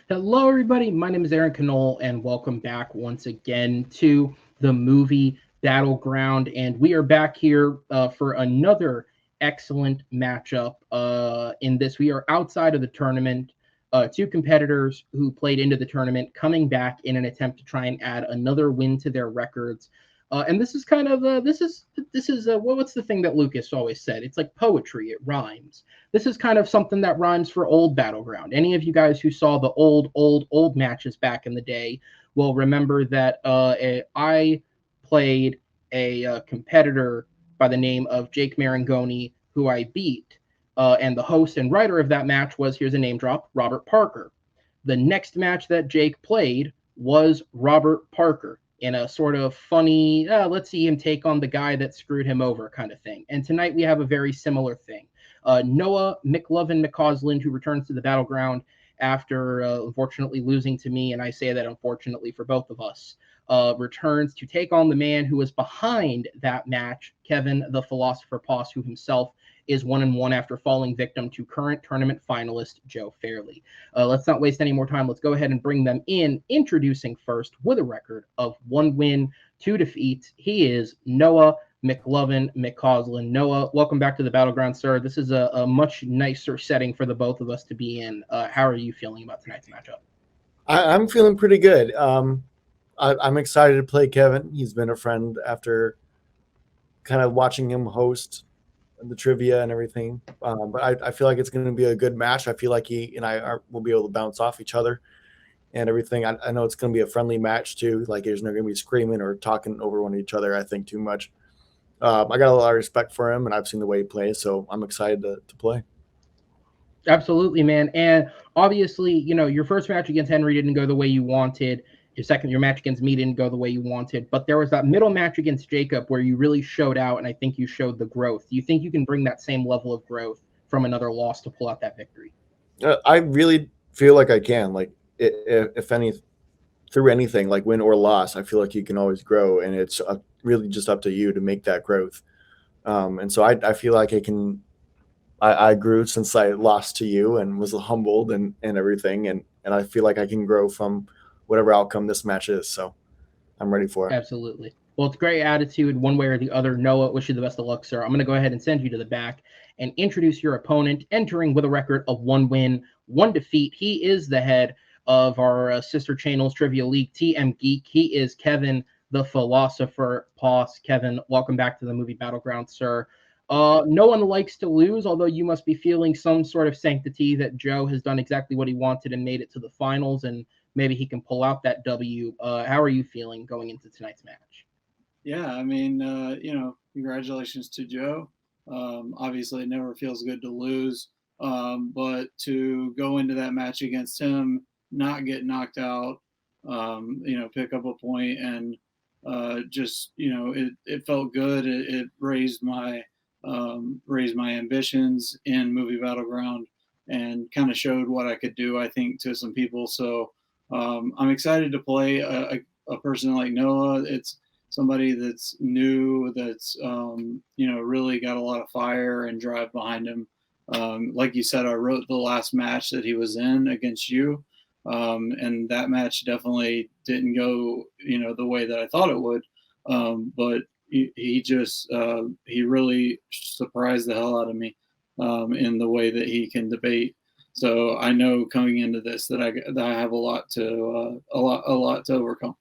Hello, everybody. My name is Aaron Knoll, and welcome back once again to the Movie Battleground. And we are back here for another excellent matchup. In this, we are outside of the tournament. Two competitors who played into the tournament coming back in an attempt to try and add another win to their records. And this is kind of what's the thing that Lucas always said? It's like poetry. It rhymes. This is kind of something that rhymes for old Battleground. Any of you guys who saw the old matches back in the day will remember that I played a competitor by the name of Jake Marangoni, who I beat. And the host and writer of that match was, here's a name drop, Robert Parker. The next match that Jake played was Robert Parker in a sort of funny, let's see him take on the guy that screwed him over kind of thing. And tonight we have a very similar thing. Noah McCausland, who returns to the battleground after unfortunately losing to me, and I say that unfortunately for both of us, returns to take on the man who was behind that match, Kevin the Philosopher Poss, who himself is 1-1 after falling victim to current tournament finalist Joe Farrelly. Let's not waste any more time. Let's go ahead and bring them in. Introducing first with a record of 1 win, 2 defeats, he is Noah McCausland. Noah, welcome back to the Battleground, sir. This is a much nicer setting for the both of us to be in. How are you feeling about tonight's matchup? I'm feeling pretty good. I'm excited to play Kevin. He's been a friend after kind of watching him host the trivia and everything. But I feel like it's going to be a good match. I feel like he and I will be able to bounce off each other and everything. I know it's going to be a friendly match too. Like there's not going to be screaming or talking over one each other, I think, too much. I got a lot of respect for him, and I've seen the way he plays, so I'm excited to play. Absolutely, man. And obviously, your first match against Henry didn't go the way you wanted. Your match against me didn't go the way you wanted. But there was that middle match against Jacob where you really showed out, and I think you showed the growth. Do you think you can bring that same level of growth from another loss to pull out that victory? I really feel like I can. Like, if any, through anything, like win or loss, I feel like you can always grow, and it's really just up to you to make that growth. And so I feel like I can. I grew since I lost to you and was humbled and everything, and I feel like I can grow from whatever outcome this match is. So I'm ready for it. Absolutely. Well, it's great attitude one way or the other. Noah, wish you the best of luck, sir. I'm going to go ahead and send you to the back and introduce your opponent, entering with a record of 1 win, 1 defeat. He is the head of our sister channels, Trivia League, TM Geek. He is Kevin the Philosopher Poss. Kevin, welcome back to the Movie Battleground, sir. No one likes to lose, although you must be feeling some sort of sanctity that Joe has done exactly what he wanted and made it to the finals, and maybe he can pull out that W. How are you feeling going into tonight's match? Yeah, I mean, congratulations to Joe. Obviously, it never feels good to lose, but to go into that match against him, not get knocked out, pick up a point, and it felt good. It raised my ambitions in Movie Battleground and kind of showed what I could do, I think, to some people. So I'm excited to play a person like Noah. It's somebody that's new, that's really got a lot of fire and drive behind him. Like you said, I wrote the last match that he was in against you, and that match definitely didn't go the way that I thought it would. But he really surprised the hell out of me in the way that he can debate. So I know coming into this that I have a lot to overcome.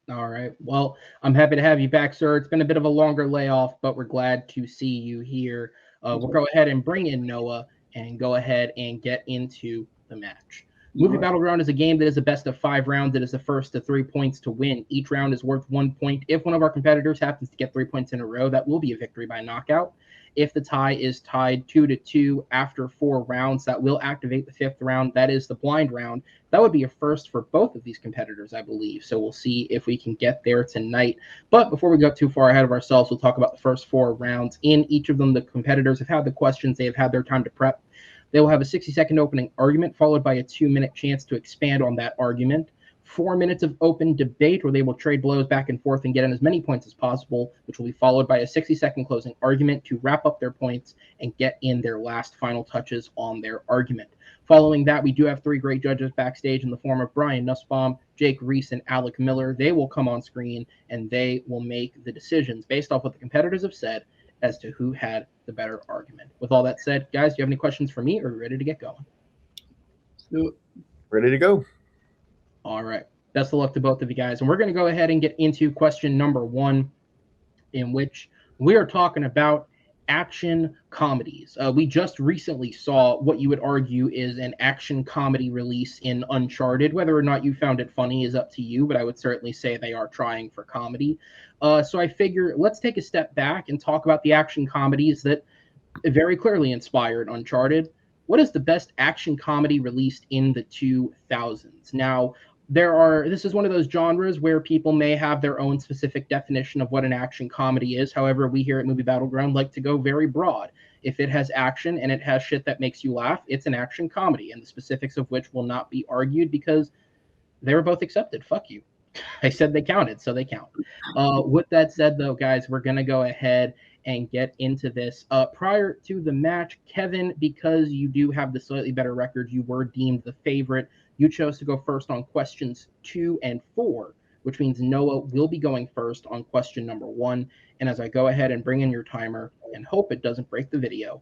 All right. Well, I'm happy to have you back, sir. It's been a bit of a longer layoff, but we're glad to see you here. We'll go ahead and bring in Noah and go ahead and get into the match. Movie Battleground is a game that is a best of 5 rounds. It is the first to 3 points to win. Each round is worth 1 point. If one of our competitors happens to get 3 points in a row, that will be a victory by knockout. If the tie is tied 2-2 after 4 rounds, that will activate the 5th round. That is the blind round. That would be a first for both of these competitors, I believe. So we'll see if we can get there tonight. But before we go too far ahead of ourselves, we'll talk about the first 4 rounds. In each of them, the competitors have had the questions. They have had their time to prep. They will have a 60-second opening argument followed by a 2-minute chance to expand on that argument, 4 minutes of open debate where they will trade blows back and forth and get in as many points as possible, which will be followed by a 60-second closing argument to wrap up their points and get in their last final touches on their argument. Following that, we do have 3 great judges backstage in the form of Brian Nussbaum, Jake Reese, and Alec Miller. They will come on screen and they will make the decisions based off what the competitors have said as to who had the better argument. With all that said, guys, do you have any questions for me, or are you ready to get going? Ready to go. All right. Best of luck to both of you guys. And we're going to go ahead and get into question number 1, in which we are talking about action comedies. We just recently saw what you would argue is an action comedy release in Uncharted. Whether or not you found it funny is up to you, but I would certainly say they are trying for comedy. So I figure let's take a step back and talk about the action comedies that very clearly inspired Uncharted. What is the best action comedy released in the 2000s? Now, this is one of those genres where people may have their own specific definition of what an action comedy is. However, we here at Movie Battleground like to go very broad. If it has action and it has shit that makes you laugh, it's an action comedy, and the specifics of which will not be argued because they were both accepted. Fuck you. I said they counted, so they count. With that said, though, guys, we're going to go ahead and get into this. Prior to the match, Kevin, because you do have the slightly better record, you were deemed the favorite. You chose to go first on questions 2 and 4, which means Noah will be going first on question number 1. And as I go ahead and bring in your timer and hope it doesn't break the video,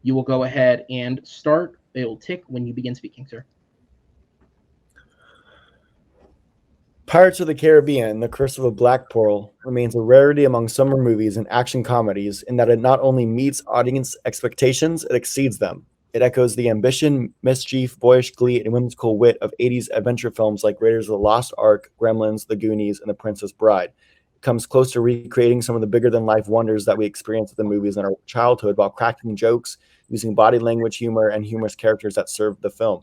you will go ahead and start. It'll tick when you begin speaking, sir. Pirates of the Caribbean, The Curse of the Black Pearl remains a rarity among summer movies and action comedies in that it not only meets audience expectations, it exceeds them. It echoes the ambition, mischief, boyish glee, and whimsical wit of 80s adventure films like Raiders of the Lost Ark, Gremlins, The Goonies, and The Princess Bride. It comes close to recreating some of the bigger-than-life wonders that we experienced with the movies in our childhood while cracking jokes, using body language humor, and humorous characters that served the film.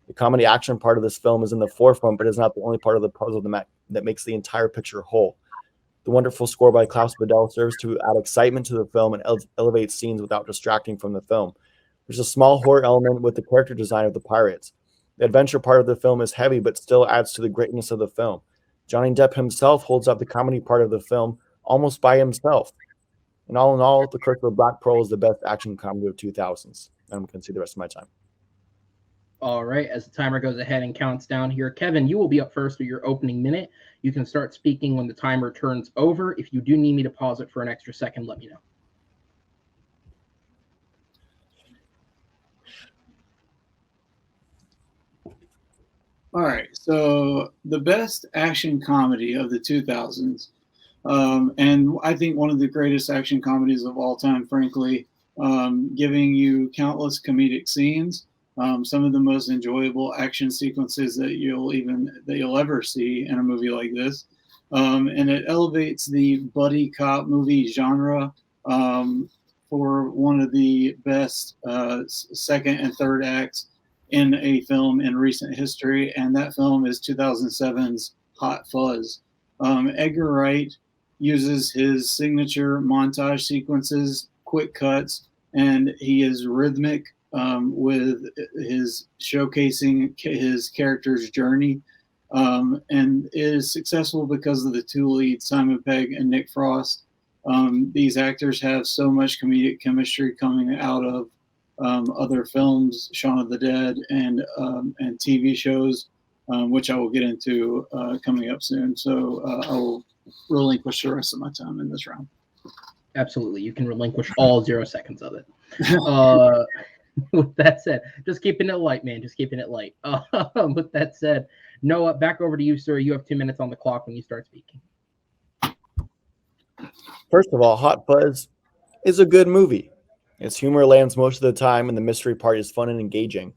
The comedy action part of this film is in the forefront, but is not the only part of the puzzle that makes the entire picture whole. The wonderful score by Klaus Badell serves to add excitement to the film and elevate scenes without distracting from the film. There's a small horror element with the character design of the pirates. The adventure part of the film is heavy, but still adds to the greatness of the film. Johnny Depp himself holds up the comedy part of the film almost by himself. And all in all, The Curse of the Black Pearl is the best action comedy of 2000s. I'm going to see the rest of my time. All right, as the timer goes ahead and counts down here, Kevin, you will be up first with your opening minute. You can start speaking when the timer turns over. If you do need me to pause it for an extra second, let me know. All right, so the best action comedy of the 2000s, and I think one of the greatest action comedies of all time, frankly, giving you countless comedic scenes, some of the most enjoyable action sequences that you'll ever see in a movie like this, and it elevates the buddy cop movie genre for one of the best second and third acts in a film in recent history, and that film is 2007's Hot Fuzz. Edgar Wright uses his signature montage sequences, quick cuts, and he is rhythmic with his showcasing his character's journey, and is successful because of the two leads, Simon Pegg and Nick Frost. These actors have so much comedic chemistry coming out of other films, Shaun of the Dead, and TV shows, which I will get into coming up soon. So I will relinquish the rest of my time in this round. Absolutely. You can relinquish all 0 seconds of it. With that said, just keeping it light, man. Just keeping it light. With that said, Noah, back over to you, sir. You have 2 minutes on the clock when you start speaking. First of all, Hot Fuzz is a good movie. Its humor lands most of the time, and the mystery part is fun and engaging.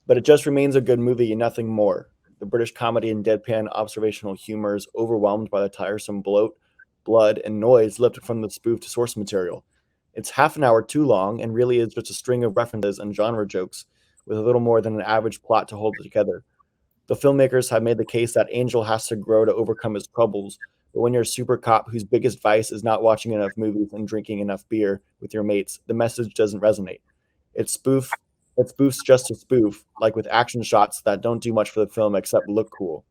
But it just remains a good movie and nothing more. The British comedy and deadpan observational humor is overwhelmed by the tiresome bloat, blood, and noise lifted from the spoof to source material. It's half an hour too long and really is just a string of references and genre jokes with a little more than an average plot to hold it together. The filmmakers have made the case that Angel has to grow to overcome his troubles, but when you're a super cop whose biggest vice is not watching enough movies and drinking enough beer with your mates, the message doesn't resonate. It spoofs just to spoof, like with action shots that don't do much for the film except look cool.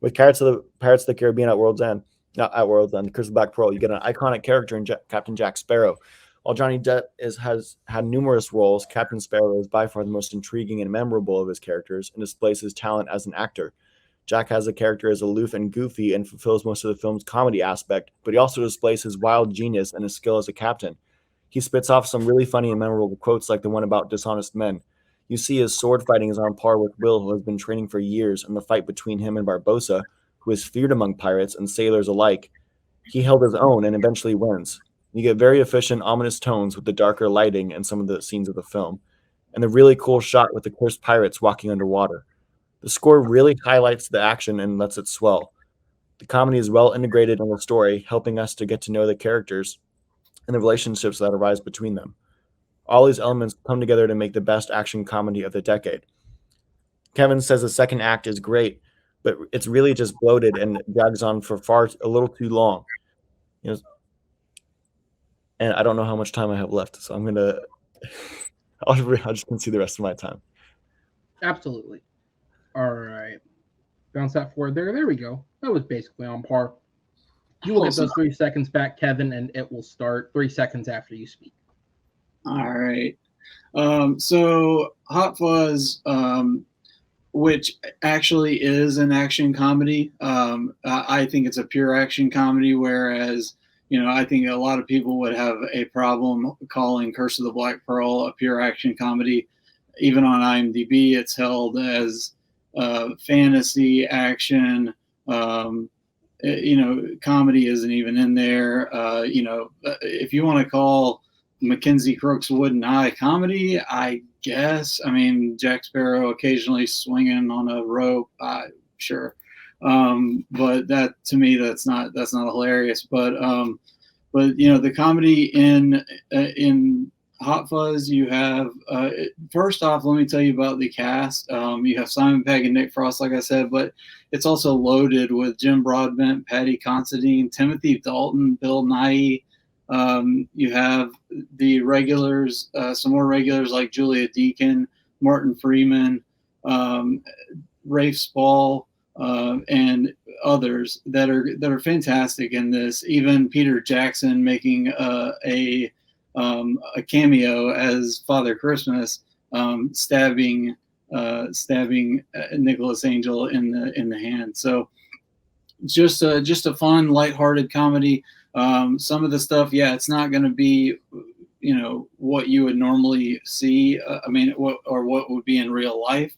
With Pirates of the Caribbean at World's End, not at World's End, Curse of Black Pearl, you get an iconic character in Captain Jack Sparrow. While Johnny Depp has had numerous roles, Captain Sparrow is by far the most intriguing and memorable of his characters and displays his talent as an actor. Jack has a character as aloof and goofy and fulfills most of the film's comedy aspect, but he also displays his wild genius and his skill as a captain. He spits off some really funny and memorable quotes like the one about dishonest men. You see his sword fighting is on par with Will, who has been training for years, and the fight between him and Barbossa, who is feared among pirates and sailors alike. He held his own and eventually wins. You get very efficient, ominous tones with the darker lighting in some of the scenes of the film, and the really cool shot with the cursed pirates walking underwater. The score really highlights the action and lets it swell. The comedy is well integrated in the story, helping us to get to know the characters and the relationships that arise between them. All these elements come together to make the best action comedy of the decade. Kevin says the second act is great, but it's really just bloated and drags on for a little too long. You know, and I don't know how much time I have left, so I'm gonna I'll just concede the rest of my time. Absolutely. All right. Bounce that forward there. There we go. That was basically on par. You will get those 3 seconds back, Kevin, and it will start 3 seconds after you speak. All right. So Hot Fuzz, which actually is an action comedy. I think it's a pure action comedy, whereas, I think a lot of people would have a problem calling Curse of the Black Pearl a pure action comedy. Even on IMDb, it's held as fantasy action. Comedy isn't even in there. If you want to call Mackenzie Crook's Wooden Eye comedy, I guess. I mean, Jack Sparrow occasionally swinging on a rope, sure. But that, to me, that's not hilarious. But the comedy in Hot Fuzz, you have first off, let me tell you about the cast. You have Simon Pegg and Nick Frost, like I said, but it's also loaded with Jim Broadbent, Patty Considine, Timothy Dalton, Bill Nighy. You have the regulars, some more regulars like Julia Deakin, Martin Freeman, Rafe Spall, and others that are fantastic in this. Even Peter Jackson making a cameo as Father Christmas, stabbing Nicholas Angel in the hand. So just a fun, lighthearted comedy. Some of the stuff, it's not going to be, what you would normally see. What would be in real life.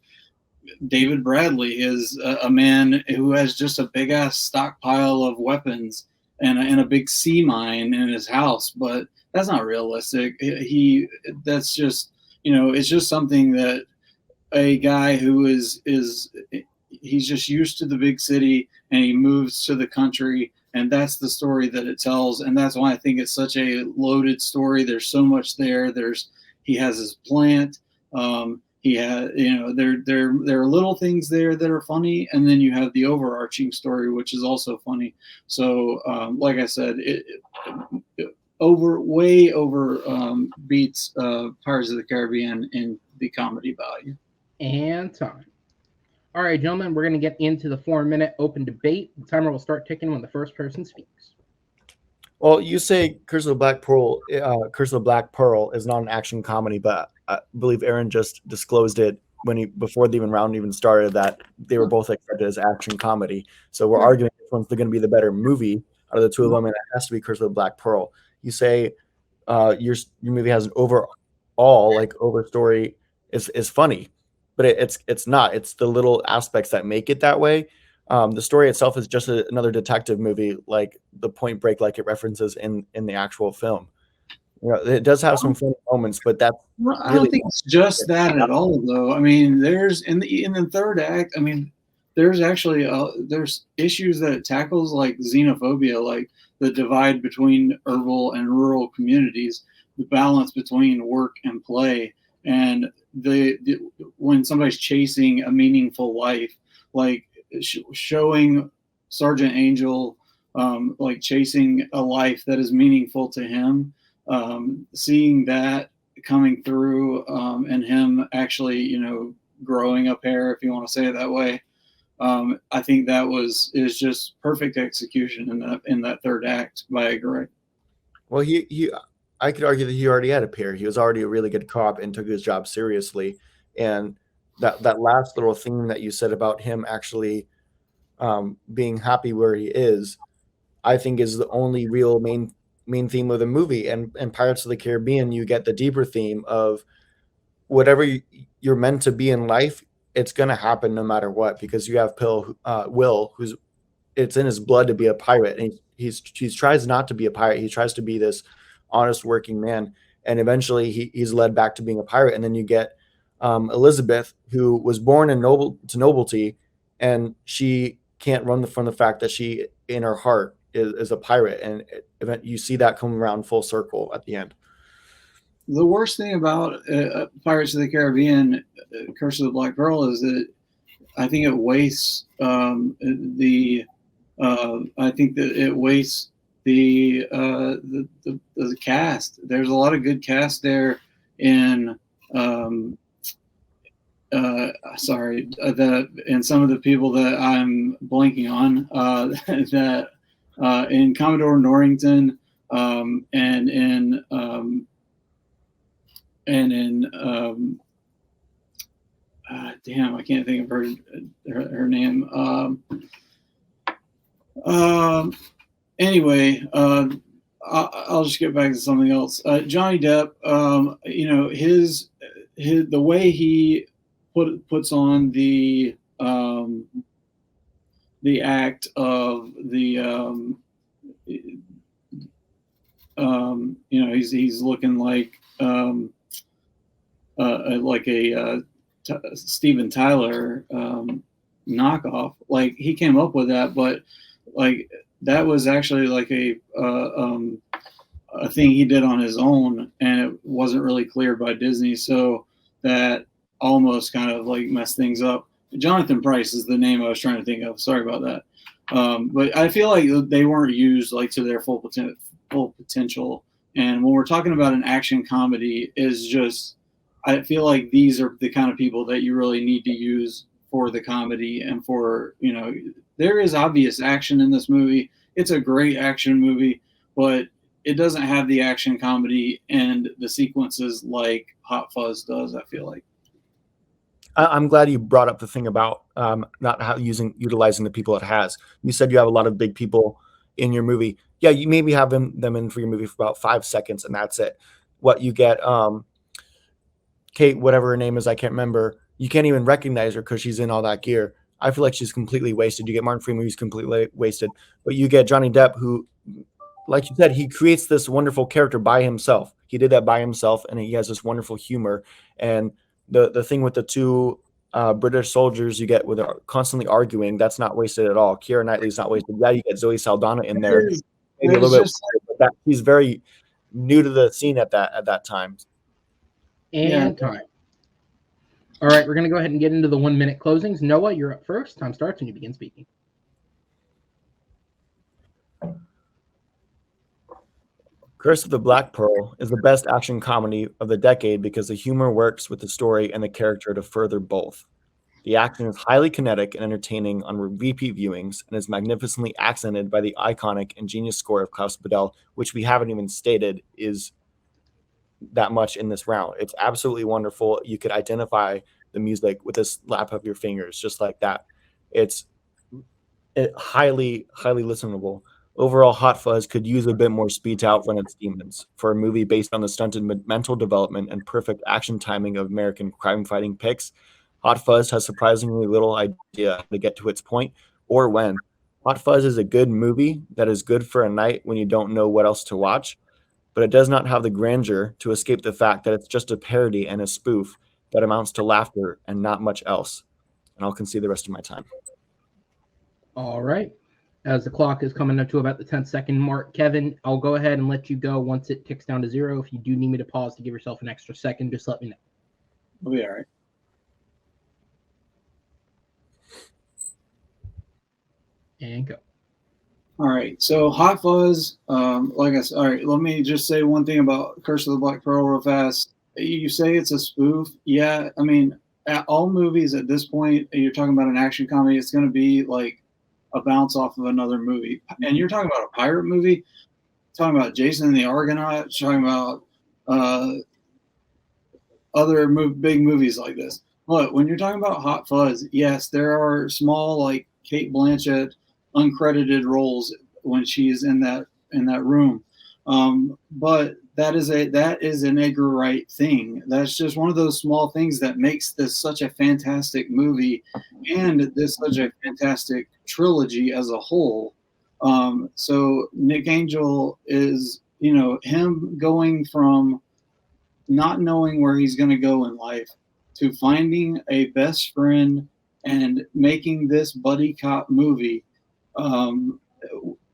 David Bradley is a man who has just a big ass stockpile of weapons and a big sea mine in his house, but that's not realistic. That's just, it's just something that a guy who he's just used to the big city and he moves to the country, and that's the story that it tells. And that's why I think it's such a loaded story. There's so much there. He has his plant. He has, there are little things there that are funny, and then you have the overarching story, which is also funny. So, like I said, it way over beats Pirates of the Caribbean in the comedy value. And time. All right, gentlemen, we're going to get into the 4-minute open debate. The timer will start ticking when the first person speaks. Well, you say Curse of the Black Pearl is not an action comedy, but I believe Aaron just disclosed it before the round even started that they were both accepted as action comedy. So we're arguing which one's going to be the better movie out of the two of them, and it has to be Curse of the Black Pearl. You say your movie has an over story is funny, but it's not. It's the little aspects that make it that way. The story itself is just another detective movie, like the Point Break, like it references in the actual film. It does have some funny moments, but that's I don't think it's just that at all, though. I mean, there's in the third act. I mean, there's actually there's issues that it tackles, like xenophobia, like the divide between urban and rural communities, the balance between work and play, and when somebody's chasing a meaningful life, like showing Sergeant Angel like chasing a life that is meaningful to him, seeing that coming through, and him actually growing a pair, if you want to say it that way, I think that is just perfect execution in that third act by Greg. Well, I could argue that he already had a pair. He was already a really good cop and took his job seriously. And that last little thing that you said about him actually being happy where he is, I think is the only real main theme of the movie. And Pirates of the Caribbean, you get the deeper theme of whatever you're meant to be in life, it's going to happen no matter what, because you have Will, who's it's in his blood to be a pirate, and he tries not to be a pirate. He tries to be this honest working man, and eventually he's led back to being a pirate. And then you get Elizabeth, who was born to nobility, and she can't run from the fact that she in her heart is a pirate, and you see that come around full circle at the end. The worst thing about Pirates of the Caribbean, Curse of the Black Pearl, is that I think it wastes the cast. There's a lot of good cast there in and some of the people that I'm blanking on that in Commodore Norrington and in damn, I can't think of her name. Anyway, I'll just get back to something else. Johnny Depp, the way he puts on the act of the he's looking like a Steven Tyler knockoff. Like, he came up with that, but like that was actually like a thing he did on his own, and it wasn't really cleared by Disney, so that almost kind of like messed things up. Jonathan Pryce is the name I was trying to think of. Sorry about that. But I feel like they weren't used like to their full potential. And when we're talking about an action comedy, I feel like these are the kind of people that you really need to use for the comedy. And for, there is obvious action in this movie. It's a great action movie, but it doesn't have the action comedy and the sequences like Hot Fuzz does, I feel like. I'm glad you brought up the thing about not utilizing the people it has. You said you have a lot of big people in your movie. Yeah, you maybe have them in for your movie for about 5 seconds, and that's it. What you get, Kate, whatever her name is, I can't remember. You can't even recognize her because she's in all that gear. I feel like she's completely wasted. You get Martin Freeman, who's completely wasted. But you get Johnny Depp, who, like you said, he creates this wonderful character by himself. He did that by himself, and he has this wonderful humor. And the thing with the two British soldiers you get with constantly arguing, that's not wasted at all. Keira Knightley's not wasted. Yeah, you get Zoe Saldana in there. Maybe a little bit, but he's very new to the scene at that time. And time. All right, we're going to go ahead and get into the 1 minute closings. Noah, you're up first. Time starts when you begin speaking. Curse of the Black Pearl is the best action comedy of the decade because the humor works with the story and the character to further both. The action is highly kinetic and entertaining on repeat viewings and is magnificently accented by the iconic and genius score of Klaus Badell, which we haven't even stated is that much in this round. It's absolutely wonderful. You could identify the music with a slap of your fingers, just like that. It's highly, highly listenable. Overall, Hot Fuzz could use a bit more speed to outrun its demons. For a movie based on the stunted mental development and perfect action timing of American crime-fighting picks, Hot Fuzz has surprisingly little idea how to get to its point or when. Hot Fuzz is a good movie that is good for a night when you don't know what else to watch, but it does not have the grandeur to escape the fact that it's just a parody and a spoof that amounts to laughter and not much else. And I'll concede the rest of my time. All right. As the clock is coming up to about the 10-second mark, Kevin, I'll go ahead and let you go once it ticks down to 0. If you do need me to pause to give yourself an extra second, just let me know. We'll be all right. And go. All right. So Hot Fuzz, like I said, all right, let me just say one thing about Curse of the Black Pearl real fast. You say it's a spoof. Yeah, I mean, all movies at this point, you're talking about an action comedy, it's going to be like a bounce off of another movie. And you're talking about a pirate movie, talking about Jason and the Argonauts, talking about other big movies like this. But when you're talking about Hot Fuzz, yes, there are small, like Kate Blanchett uncredited roles when she's in that room. But that is an Edgar Wright thing. That's just one of those small things that makes this such a fantastic movie and this such a fantastic trilogy as a whole. So Nick Angel is, him going from not knowing where he's going to go in life to finding a best friend and making this buddy cop movie,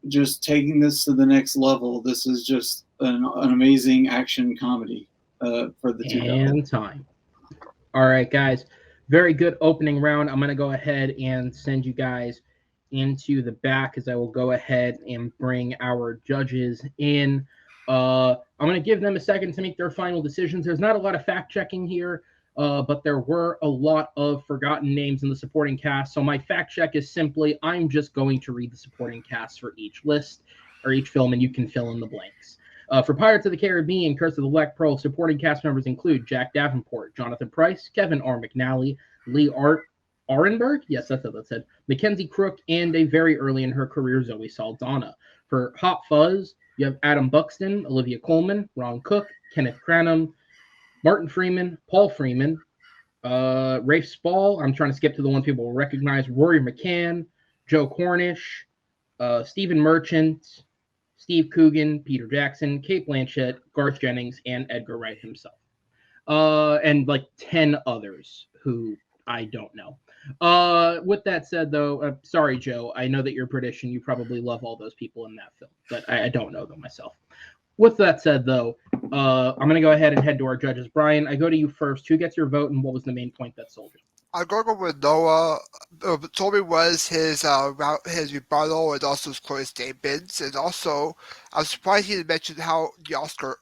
just taking this to the next level. This is just an amazing action comedy for the 2000s. And time. All right, guys. Very good opening round. I'm going to go ahead and send you guys into the back as I will go ahead and bring our judges in. I'm going to give them a second to make their final decisions. There's not a lot of fact-checking here, but there were a lot of forgotten names in the supporting cast. So my fact check is simply, I'm just going to read the supporting cast for each list or each film, and you can fill in the blanks. For Pirates of the Caribbean, Curse of the Black Pearl, supporting cast members include Jack Davenport, Jonathan Pryce, Kevin R. McNally, Lee Arenberg, yes, that's what that said, Mackenzie Crook, and a very early in her career, Zoe Saldana. For Hot Fuzz, you have Adam Buxton, Olivia Colman, Ron Cook, Kenneth Cranham, Martin Freeman, Paul Freeman, Rafe Spall, I'm trying to skip to the one people will recognize, Rory McCann, Joe Cornish, Stephen Merchant, Steve Coogan, Peter Jackson, Kate Blanchett, Garth Jennings, and Edgar Wright himself. And like 10 others who I don't know. With that said, though, sorry, Joe. I know that you're British and you probably love all those people in that film, but I don't know them myself. With that said, though, I'm going to go ahead and head to our judges. Brian, I go to you first. Who gets your vote, and what was the main point that sold you? I'll go with Noah. Told me was his rebuttal and also his closing statements, and also I'm surprised he didn't mention how the Oscar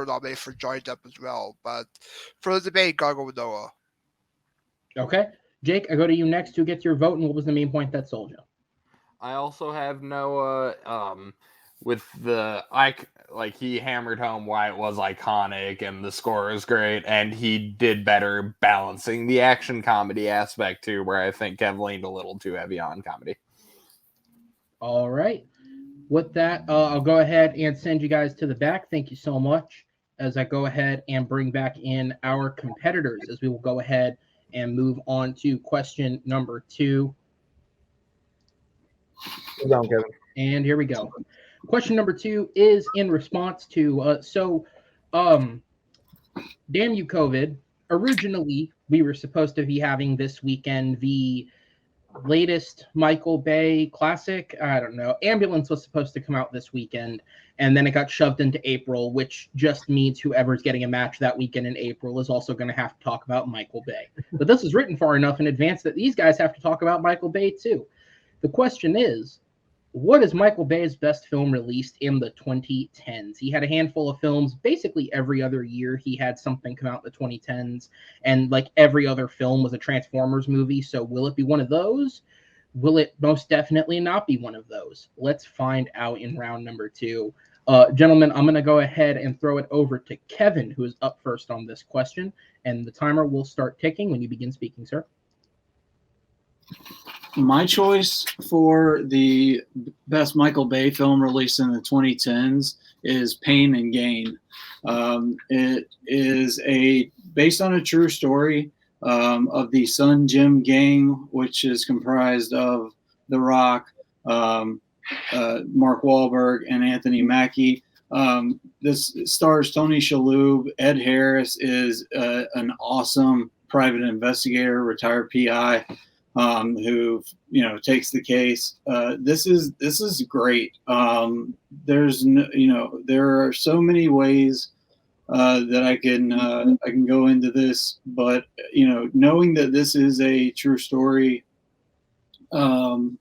nominated for Johnny Depp as well. But for the debate, I'll go with Noah. Okay, Jake, I go to you next. Who gets your vote, and what was the main point that sold you? I also have Noah. With he hammered home why it was iconic and the score is great, and he did better balancing the action comedy aspect too, where I think Kev leaned a little too heavy on comedy. All right. With that, I'll go ahead and send you guys to the back. Thank you so much. As I go ahead and bring back in our competitors, as we will go ahead and move on to question number 2. Keep going, Kevin. And here we go. Question number 2 is in response to, damn you, COVID. Originally, we were supposed to be having this weekend the latest Michael Bay classic. I don't know. Ambulance was supposed to come out this weekend, and then it got shoved into April, which just means whoever's getting a match that weekend in April is also going to have to talk about Michael Bay. But this is written far enough in advance that these guys have to talk about Michael Bay too. The question is, what is Michael Bay's best film released in the 2010s? He had a handful of films. Basically every other year he had something come out in the 2010s, and like every other film was a Transformers movie. So will it be one of those? Will it most definitely not be one of those? Let's find out in round number 2. Gentlemen, I'm going to go ahead and throw it over to Kevin, who is up first on this question, and the timer will start ticking when you begin speaking, sir. My choice for the best Michael Bay film released in the 2010s is Pain and Gain. It is based on a true story of the Sun Gym gang, which is comprised of The Rock, Mark Wahlberg, and Anthony Mackie. This stars Tony Shalhoub. Ed Harris is an awesome private investigator, retired PI. Who takes the case. This is great. There's there are so many ways that I can go into this, but knowing that this is a true story, and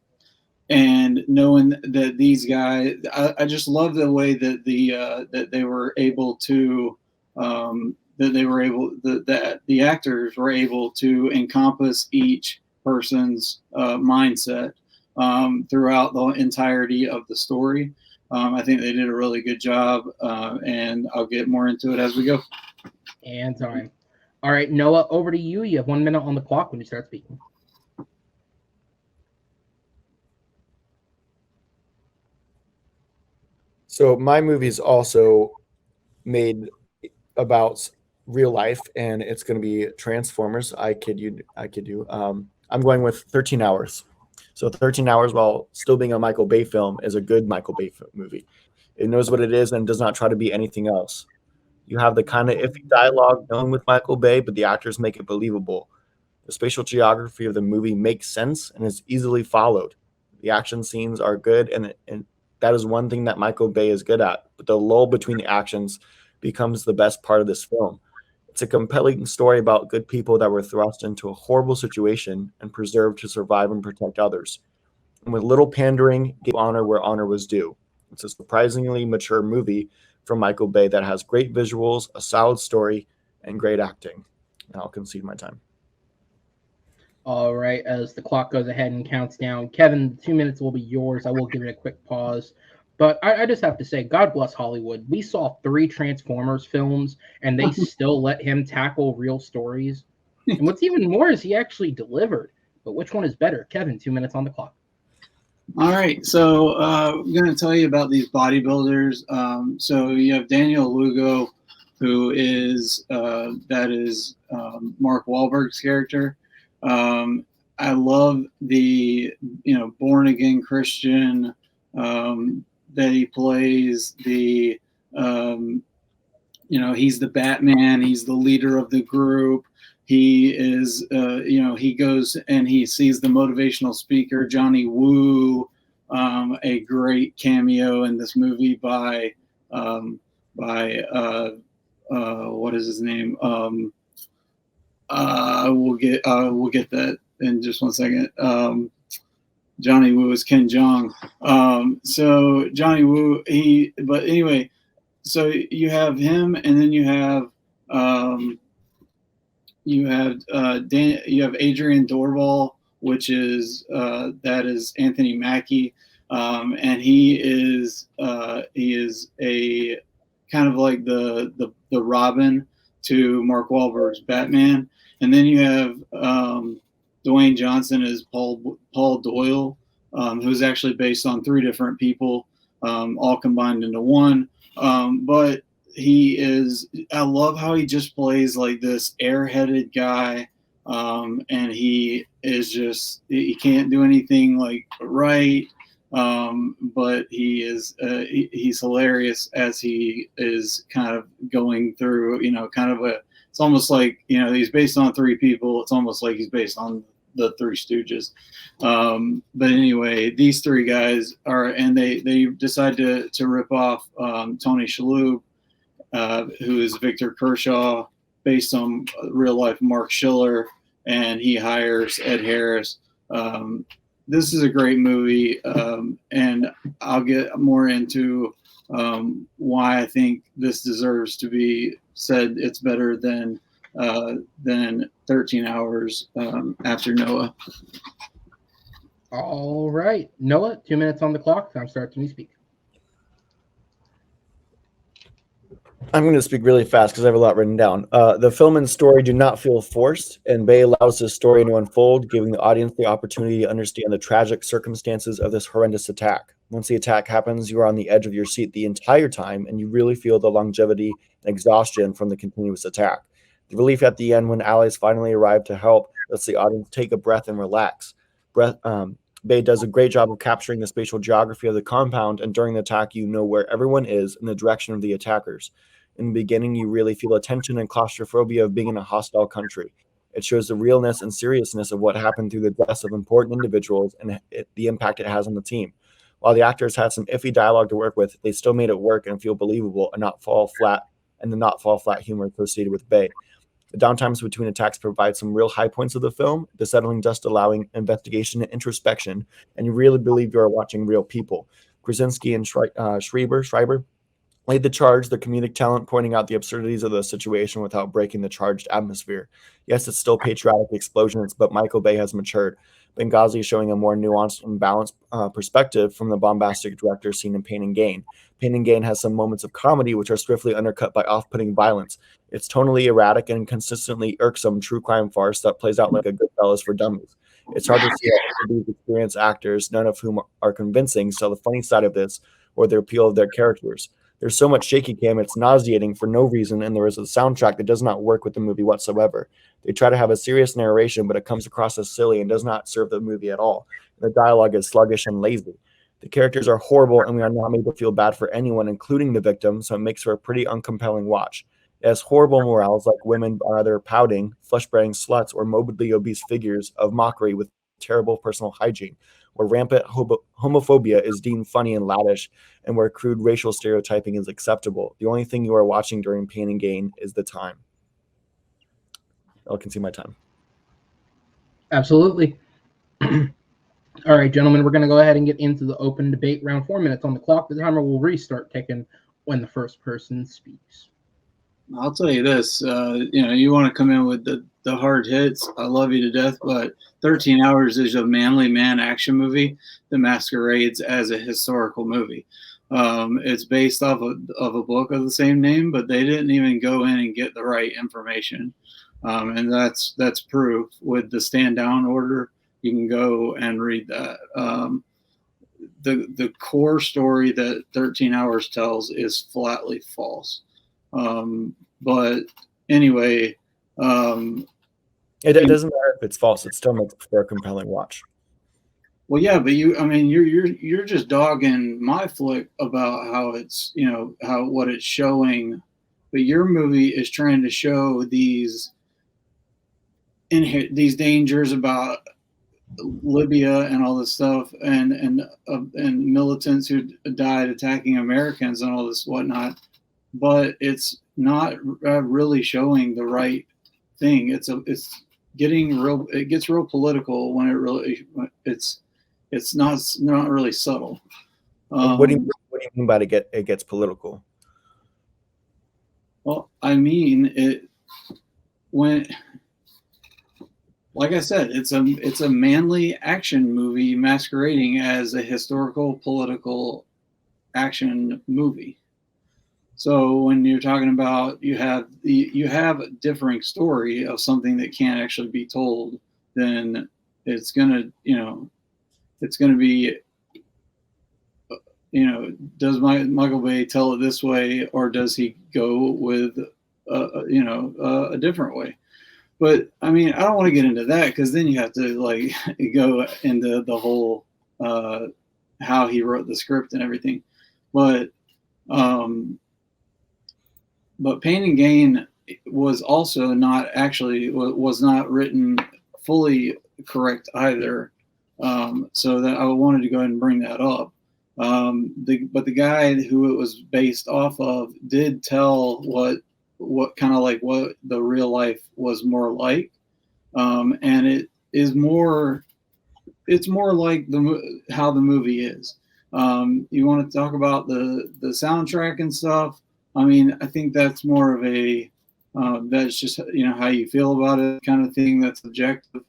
knowing that these guys, I just love the way that that they were able to that they were able that the actors were able to encompass each person's mindset throughout the entirety of the story. I think they did a really good job, and I'll get more into it as we go. And time. All right, Noah, over to you. You have 1 minute on the clock when you start speaking. So my movie is also made about real life, and it's going to be Transformers. I kid you. I'm going with 13 Hours. So 13 Hours, while still being a Michael Bay film, is a good Michael Bay movie. It knows what it is and does not try to be anything else. You have the kind of iffy dialogue known with Michael Bay, but the actors make it believable. The spatial geography of the movie makes sense and is easily followed. The action scenes are good, and that is one thing that Michael Bay is good at. But the lull between the actions becomes the best part of this film. It's a compelling story about good people that were thrust into a horrible situation and preserved to survive and protect others. And with little pandering, gave honor where honor was due. It's a surprisingly mature movie from Michael Bay that has great visuals, a solid story, and great acting. And I'll concede my time. All right, as the clock goes ahead and counts down, Kevin, 2 minutes will be yours. I will give it a quick pause. But I just have to say, God bless Hollywood. We saw 3 Transformers films, and they still let him tackle real stories. And what's even more is he actually delivered. But which one is better? Kevin, 2 minutes on the clock. All right, so I'm going to tell you about these bodybuilders. So you have Daniel Lugo, who is Mark Wahlberg's character. I love the born again Christian that he plays. The he's the Batman. He's the leader of the group. He is, he goes and he sees the motivational speaker, Johnny Woo, a great cameo in this movie by what is his name? We'll get that in just 1 second. Johnny Woo is Ken Jeong. So Johnny Woo, but anyway, so you have him, and then you have Adrian Dorval, which is that is Anthony Mackie, and he is a kind of like the Robin to Mark Wahlberg's Batman, and then you have Dwayne Johnson as Paul Doyle, who's actually based on 3 different people, all combined into one, but. I love how he just plays like this airheaded guy, and he can't do anything like right, but he's hilarious as he is kind of going through, it's almost like, he's based on 3 people. It's almost like he's based on the 3 Stooges. But anyway, these 3 guys and they decide to rip off Tony Shalhoub, who is Victor Kershaw, based on real life Mark Schiller, and he hires Ed Harris. This is a great movie, and I'll get more into why I think this deserves to be said. It's better than 13 Hours after Noah. All right, Noah, 2 minutes on the clock. Time starts when you speak. I'm going to speak really fast because I have a lot written down. The film and story do not feel forced, and Bay allows this story to unfold, giving the audience the opportunity to understand the tragic circumstances of this horrendous attack. Once the attack happens, you are on the edge of your seat the entire time, and you really feel the longevity and exhaustion from the continuous attack. The relief at the end when allies finally arrive to help lets the audience take a breath and relax. Bay does a great job of capturing the spatial geography of the compound, and during the attack, you know where everyone is in the direction of the attackers. In the beginning, you really feel a tension and claustrophobia of being in a hostile country. It shows the realness and seriousness of what happened through the deaths of important individuals and the impact it has on the team. While the actors had some iffy dialogue to work with, they still made it work and feel believable and not fall flat humor associated with Bay. The downtimes between attacks provide some real high points of the film, the settling dust allowing investigation and introspection, and you really believe you are watching real people. Krasinski and Schreiber laid the charge, the comedic talent pointing out the absurdities of the situation without breaking the charged atmosphere. Yes, it's still patriotic explosions, but Michael Bay has matured. Benghazi is showing a more nuanced and balanced perspective from the bombastic director seen in Pain and Gain. Pain and Gain has some moments of comedy which are swiftly undercut by off-putting violence. It's tonally erratic and consistently irksome true crime farce that plays out like a Goodfellas for dummies. It's hard to see how these experienced actors, none of whom are convincing, sell the funny side of this or the appeal of their characters. There's so much shaky cam, it's nauseating for no reason, and there is a soundtrack that does not work with the movie whatsoever. They try to have a serious narration, but it comes across as silly and does not serve the movie at all. The dialogue is sluggish and lazy. The characters are horrible, and we are not made to feel bad for anyone, including the victim, so it makes for a pretty uncompelling watch. It has horrible morals, like women are either pouting, flesh-bearing sluts, or morbidly obese figures of mockery with terrible personal hygiene, where rampant homophobia is deemed funny and laddish, and where crude racial stereotyping is acceptable. The only thing you are watching during Pain and Gain is the time. I'll consume my time. Absolutely. All right, gentlemen, we're going to go ahead and get into the open debate round. 4 minutes on the clock. The timer will restart ticking when the first person speaks. I'll tell you this, you want to come in with the hard hits. I love you to death, but 13 Hours is a manly man action movie that masquerades as a historical movie. It's based off of a book of the same name, but they didn't even go in and get the right information. And that's proof. With the stand down order, you can go and read that. The core story that 13 Hours tells is flatly false. But anyway, it doesn't matter if it's false. It still makes for a compelling watch. Well, yeah, but you're just dogging my flick about how it's, what it's showing, but your movie is trying to show these dangers about Libya and all this stuff, and militants who died attacking Americans and all this whatnot. But it's not really showing the right thing. It gets real political when it's not really subtle. What do you mean by it gets political? Well, I mean like I said, it's a manly action movie masquerading as a historical political action movie. So when you're talking about you have a differing story of something that can't actually be told, then it's gonna be, does Michael Bay tell it this way, or does he go with a different way? But I mean, I don't want to get into that, because then you have to go into the whole how he wrote the script and everything. But Pain and Gain was also not written fully correct either. So that I wanted to go ahead and bring that up. But the guy who it was based off of did tell what the real life was more like. And it's more like how the movie is. You want to talk about the soundtrack and stuff? I mean, I think that's more of a that's just how you feel about it kind of thing. That's subjective,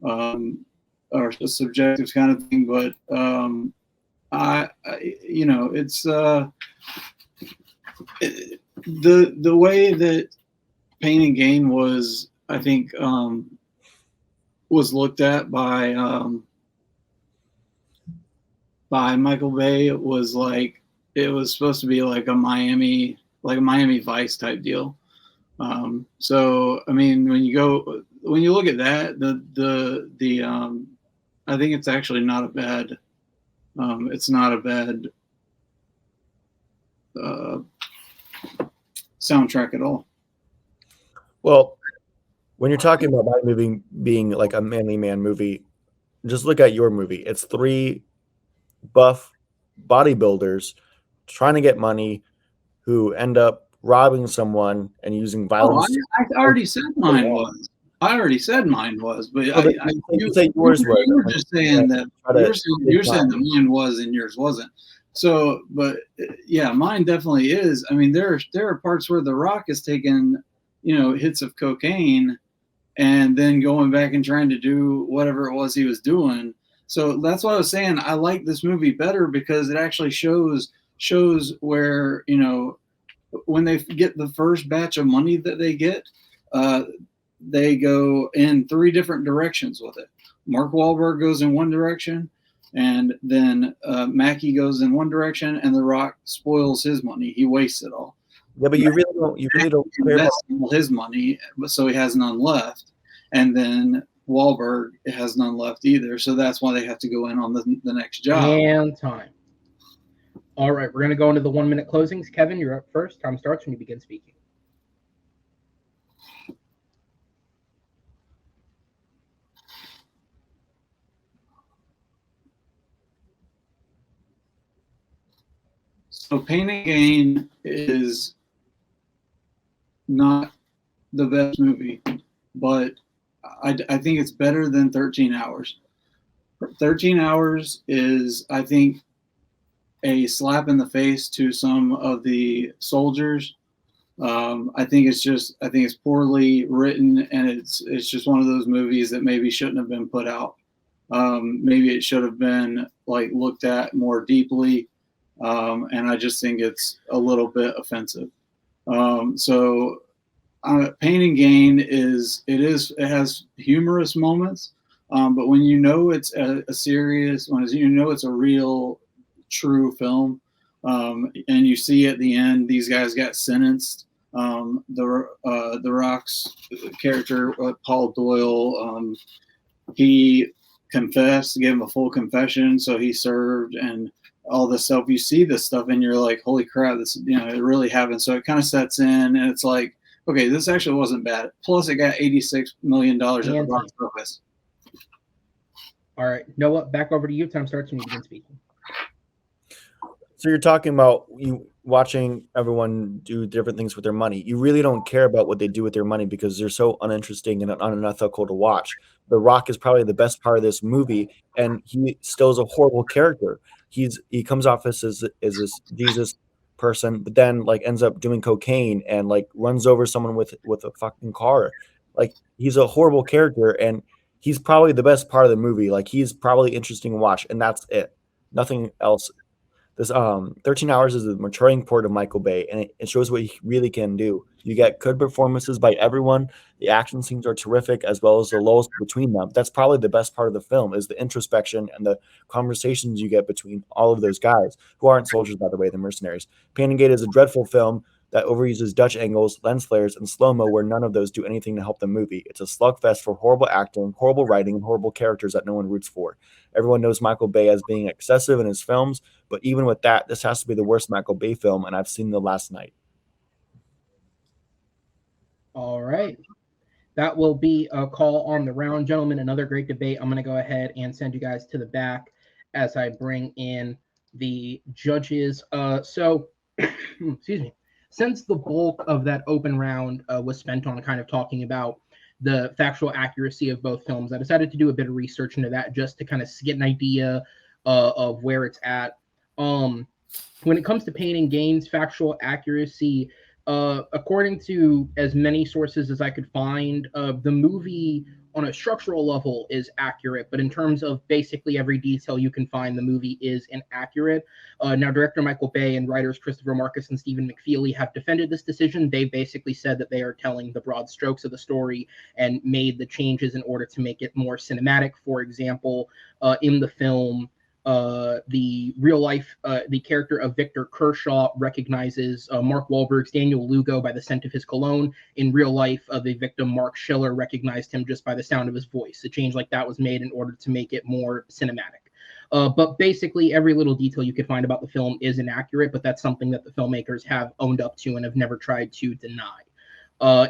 or a subjective kind of thing. But it's the way that Pain and Gain was, I think, was looked at by Michael Bay. It was supposed to be like a Miami Vice type deal. So I mean, when you look at that, the I think it's actually not a bad. It's not a bad soundtrack at all. Well, when you're talking about my movie being like a manly man movie, just look at your movie. It's 3 buff bodybuilders trying to get money who end up robbing someone and using violence. I already said mine was. But you say yours was. You were just saying that you're saying that mine was and yours wasn't. So, but yeah, mine definitely is. I mean, there are parts where The Rock is taking, hits of cocaine and then going back and trying to do whatever it was he was doing. So that's what I was saying. I like this movie better because it actually shows where, when they get the first batch of money that they get, they go in 3 different directions with it. Mark Wahlberg goes in one direction, and then Mackie goes in one direction, and The Rock spoils his money. He wastes it all. Yeah, but you really don't care about his money, so he has none left, and then Wahlberg has none left either. So that's why they have to go in on the next job. And time. All right, we're going to go into the 1-minute closings. Kevin, you're up first. Time starts when you begin speaking. So Pain and Gain is not the best movie, but I think it's better than 13 Hours. 13 Hours is, I think, a slap in the face to some of the soldiers. I think it's poorly written, and it's just one of those movies that maybe shouldn't have been put out. Maybe it should have been looked at more deeply. And I just think it's a little bit offensive. So Pain and Gain it has humorous moments, but when it's a serious, when it's a real, true film, and you see at the end these guys got sentenced. The Rock's character, Paul Doyle, he confessed, gave him a full confession, so he served and all this stuff. You see this stuff and you're like, holy crap, this, it really happened. So it kind of sets in, and it's like, okay, this actually wasn't bad. Plus it got $86 million at the box office. All right, Noah, back over to you. Time starts when you begin speaking. So you're talking about you watching everyone do different things with their money. You really don't care about what they do with their money because they're so uninteresting and unethical to watch. The Rock is probably the best part of this movie, and he still is a horrible character. He comes off as this Jesus person, but then ends up doing cocaine and runs over someone with a fucking car. He's a horrible character, and he's probably the best part of the movie. He's probably interesting to watch, and that's it. Nothing else. This 13 Hours is a maturing port of Michael Bay, and it shows what he really can do. You get good performances by everyone. The action scenes are terrific, as well as the lulls between them. That's probably the best part of the film, is the introspection and the conversations you get between all of those guys, who aren't soldiers, by the way, they're mercenaries. Pain and Gain is a dreadful film that overuses Dutch angles, lens flares, and slow-mo, where none of those do anything to help the movie. It's a slugfest for horrible acting, horrible writing, and horrible characters that no one roots for. Everyone knows Michael Bay as being excessive in his films, but even with that, this has to be the worst Michael Bay film, and I've seen the last night. All right. That will be a call on the round, gentlemen. Another great debate. I'm going to go ahead and send you guys to the back as I bring in the judges. So, excuse me. Since the bulk of that open round was spent on kind of talking about the factual accuracy of both films, I decided to do a bit of research into that just to kind of get an idea of where it's at. When it comes to Pain and Gain's factual accuracy, according to as many sources as I could find, the movie on a structural level is accurate, but in terms of basically every detail you can find, the movie is inaccurate. Now, director Michael Bay and writers Christopher Marcus and Stephen McFeely have defended this decision. They basically said that they are telling the broad strokes of the story and made the changes in order to make it more cinematic. For example, in the film, the real life, the character of Victor Kershaw recognizes Mark Wahlberg's Daniel Lugo by the scent of his cologne. In real life, the victim Mark Schiller recognized him just by the sound of his voice. A change like that was made in order to make it more cinematic. But basically, every little detail you could find about the film is inaccurate, but that's something that the filmmakers have owned up to and have never tried to deny.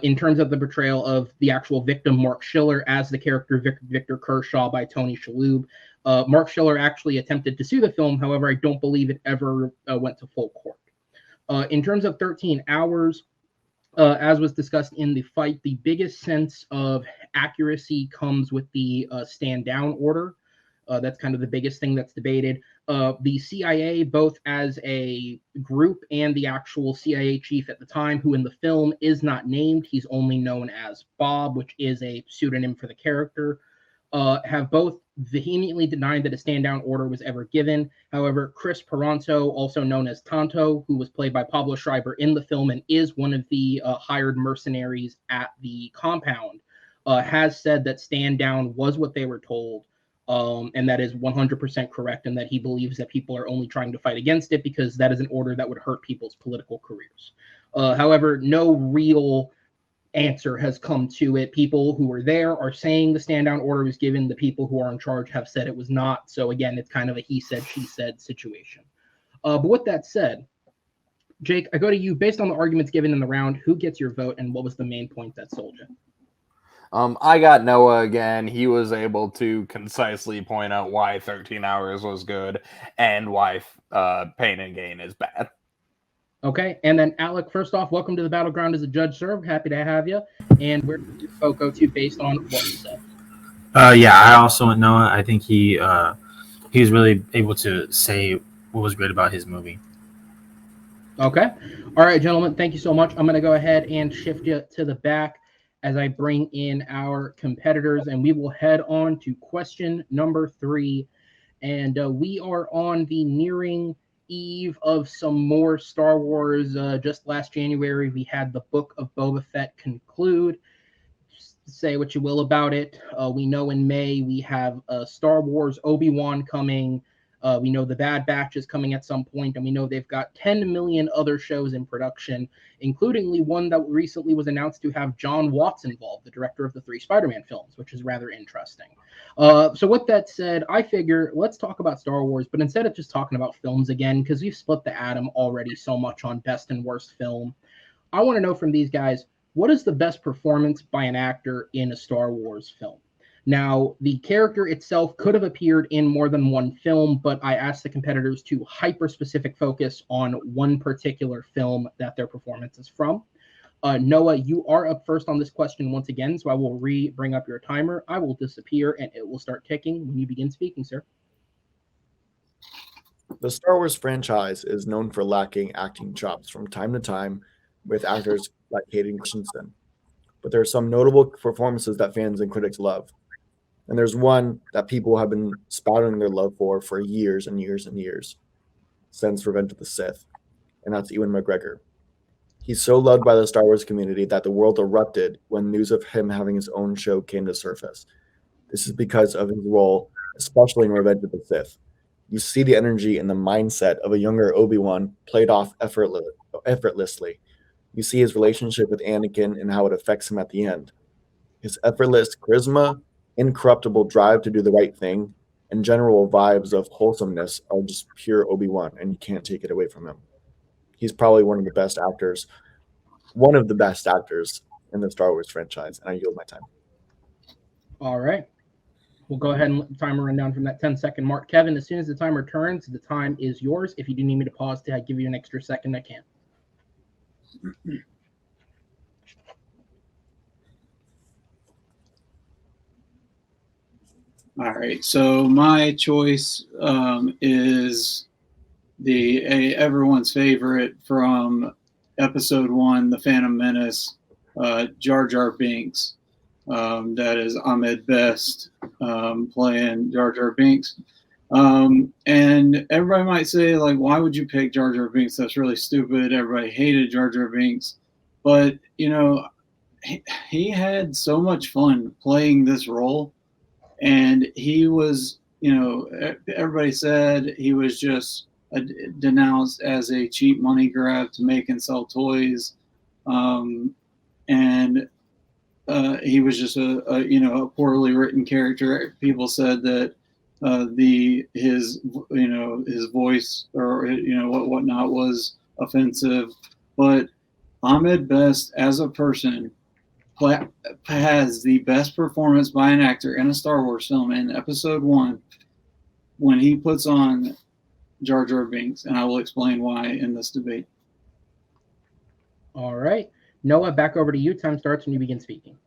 In terms of the portrayal of the actual victim, Mark Schiller, as the character Victor Kershaw by Tony Shalhoub, Mark Schiller actually attempted to sue the film. However, I don't believe it ever went to full court. In terms of 13 Hours, as was discussed in the fight, the biggest sense of accuracy comes with the stand down order. That's kind of the biggest thing that's debated. The CIA, both as a group and the actual CIA chief at the time, who in the film is not named, he's only known as Bob, which is a pseudonym for the character, have both vehemently denied that a stand-down order was ever given. However, Chris Peranto, also known as Tonto, who was played by Pablo Schreiber in the film and is one of the hired mercenaries at the compound, has said that stand-down was what they were told. And that is 100% correct, and that he believes that people are only trying to fight against it because that is an order that would hurt people's political careers. However, no real answer has come to it. People who were there are saying the stand down order was given. The people who are in charge have said it was not. So again, it's kind of a he said, she said situation. But with that said, Jake, I go to you. Based on the arguments given in the round, who gets your vote and what was the main point that sold you? I got Noah again. He was able to concisely point out why 13 hours was good and why Pain and Gain is bad. Okay, and then Alec, first off, welcome to the Battleground as a judge, sir. Happy to have you. And where did your vote go to based on what you said? Yeah, I also went Noah. I think he was really able to say what was great about his movie. Okay. All right, gentlemen, thank you so much. I'm going to go ahead and shift you to the back as I bring in our competitors, and we will head on to question number 3. And we are on the nearing eve of some more Star Wars. Just last January, we had the Book of Boba Fett conclude. Say what you will about it. We know in May we have Star Wars Obi-Wan coming. We know The Bad Batch is coming at some point, and we know they've got 10 million other shows in production, including one that recently was announced to have John Watts involved, the director of the 3 Spider-Man films, which is rather interesting. So with that said, I figure let's talk about Star Wars, but instead of just talking about films again, because we've split the atom already so much on best and worst film, I want to know from these guys, what is the best performance by an actor in a Star Wars film? Now, the character itself could have appeared in more than one film, but I asked the competitors to hyper-specific focus on one particular film that their performance is from. Noah, you are up first on this question once again, so I will bring up your timer. I will disappear, and it will start ticking when you begin speaking, sir. The Star Wars franchise is known for lacking acting chops from time to time with actors like Hayden Christensen. But there are some notable performances that fans and critics love. And there's one that people have been spouting their love for years and years and years, since Revenge of the Sith, and that's Ewan McGregor. He's so loved by the Star Wars community that the world erupted when news of him having his own show came to surface. This is because of his role, especially in Revenge of the Sith. You see the energy and the mindset of a younger Obi-Wan played off effortlessly. You see his relationship with Anakin and how it affects him at the end. His effortless charisma, incorruptible drive to do the right thing, and general vibes of wholesomeness are just pure Obi-Wan, and you can't take it away from him. He's probably one of the best actors in the Star Wars franchise, and I yield my time. All right. We'll go ahead and let the timer run down from that 10-second mark. Kevin, as soon as the timer turns, the time is yours. If you do need me to pause to give you an extra second, I can. All right, so my choice is everyone's favorite from Episode 1, The Phantom Menace, Jar Jar Binks. That is Ahmed Best playing Jar Jar Binks. And everybody might say, like, why would you pick Jar Jar Binks? That's really stupid. Everybody hated Jar Jar Binks. But, you know, he had so much fun playing this role. And he was, you know, everybody said he was just denounced as a cheap money grab to make and sell toys. And he was just a poorly written character. People said that his voice or whatnot was offensive, but Ahmed Best as a person has the best performance by an actor in a Star Wars film in Episode 1 when he puts on Jar Jar Binks, and I will explain why in this debate. All right. Noah, back over to you. Time starts when you begin speaking.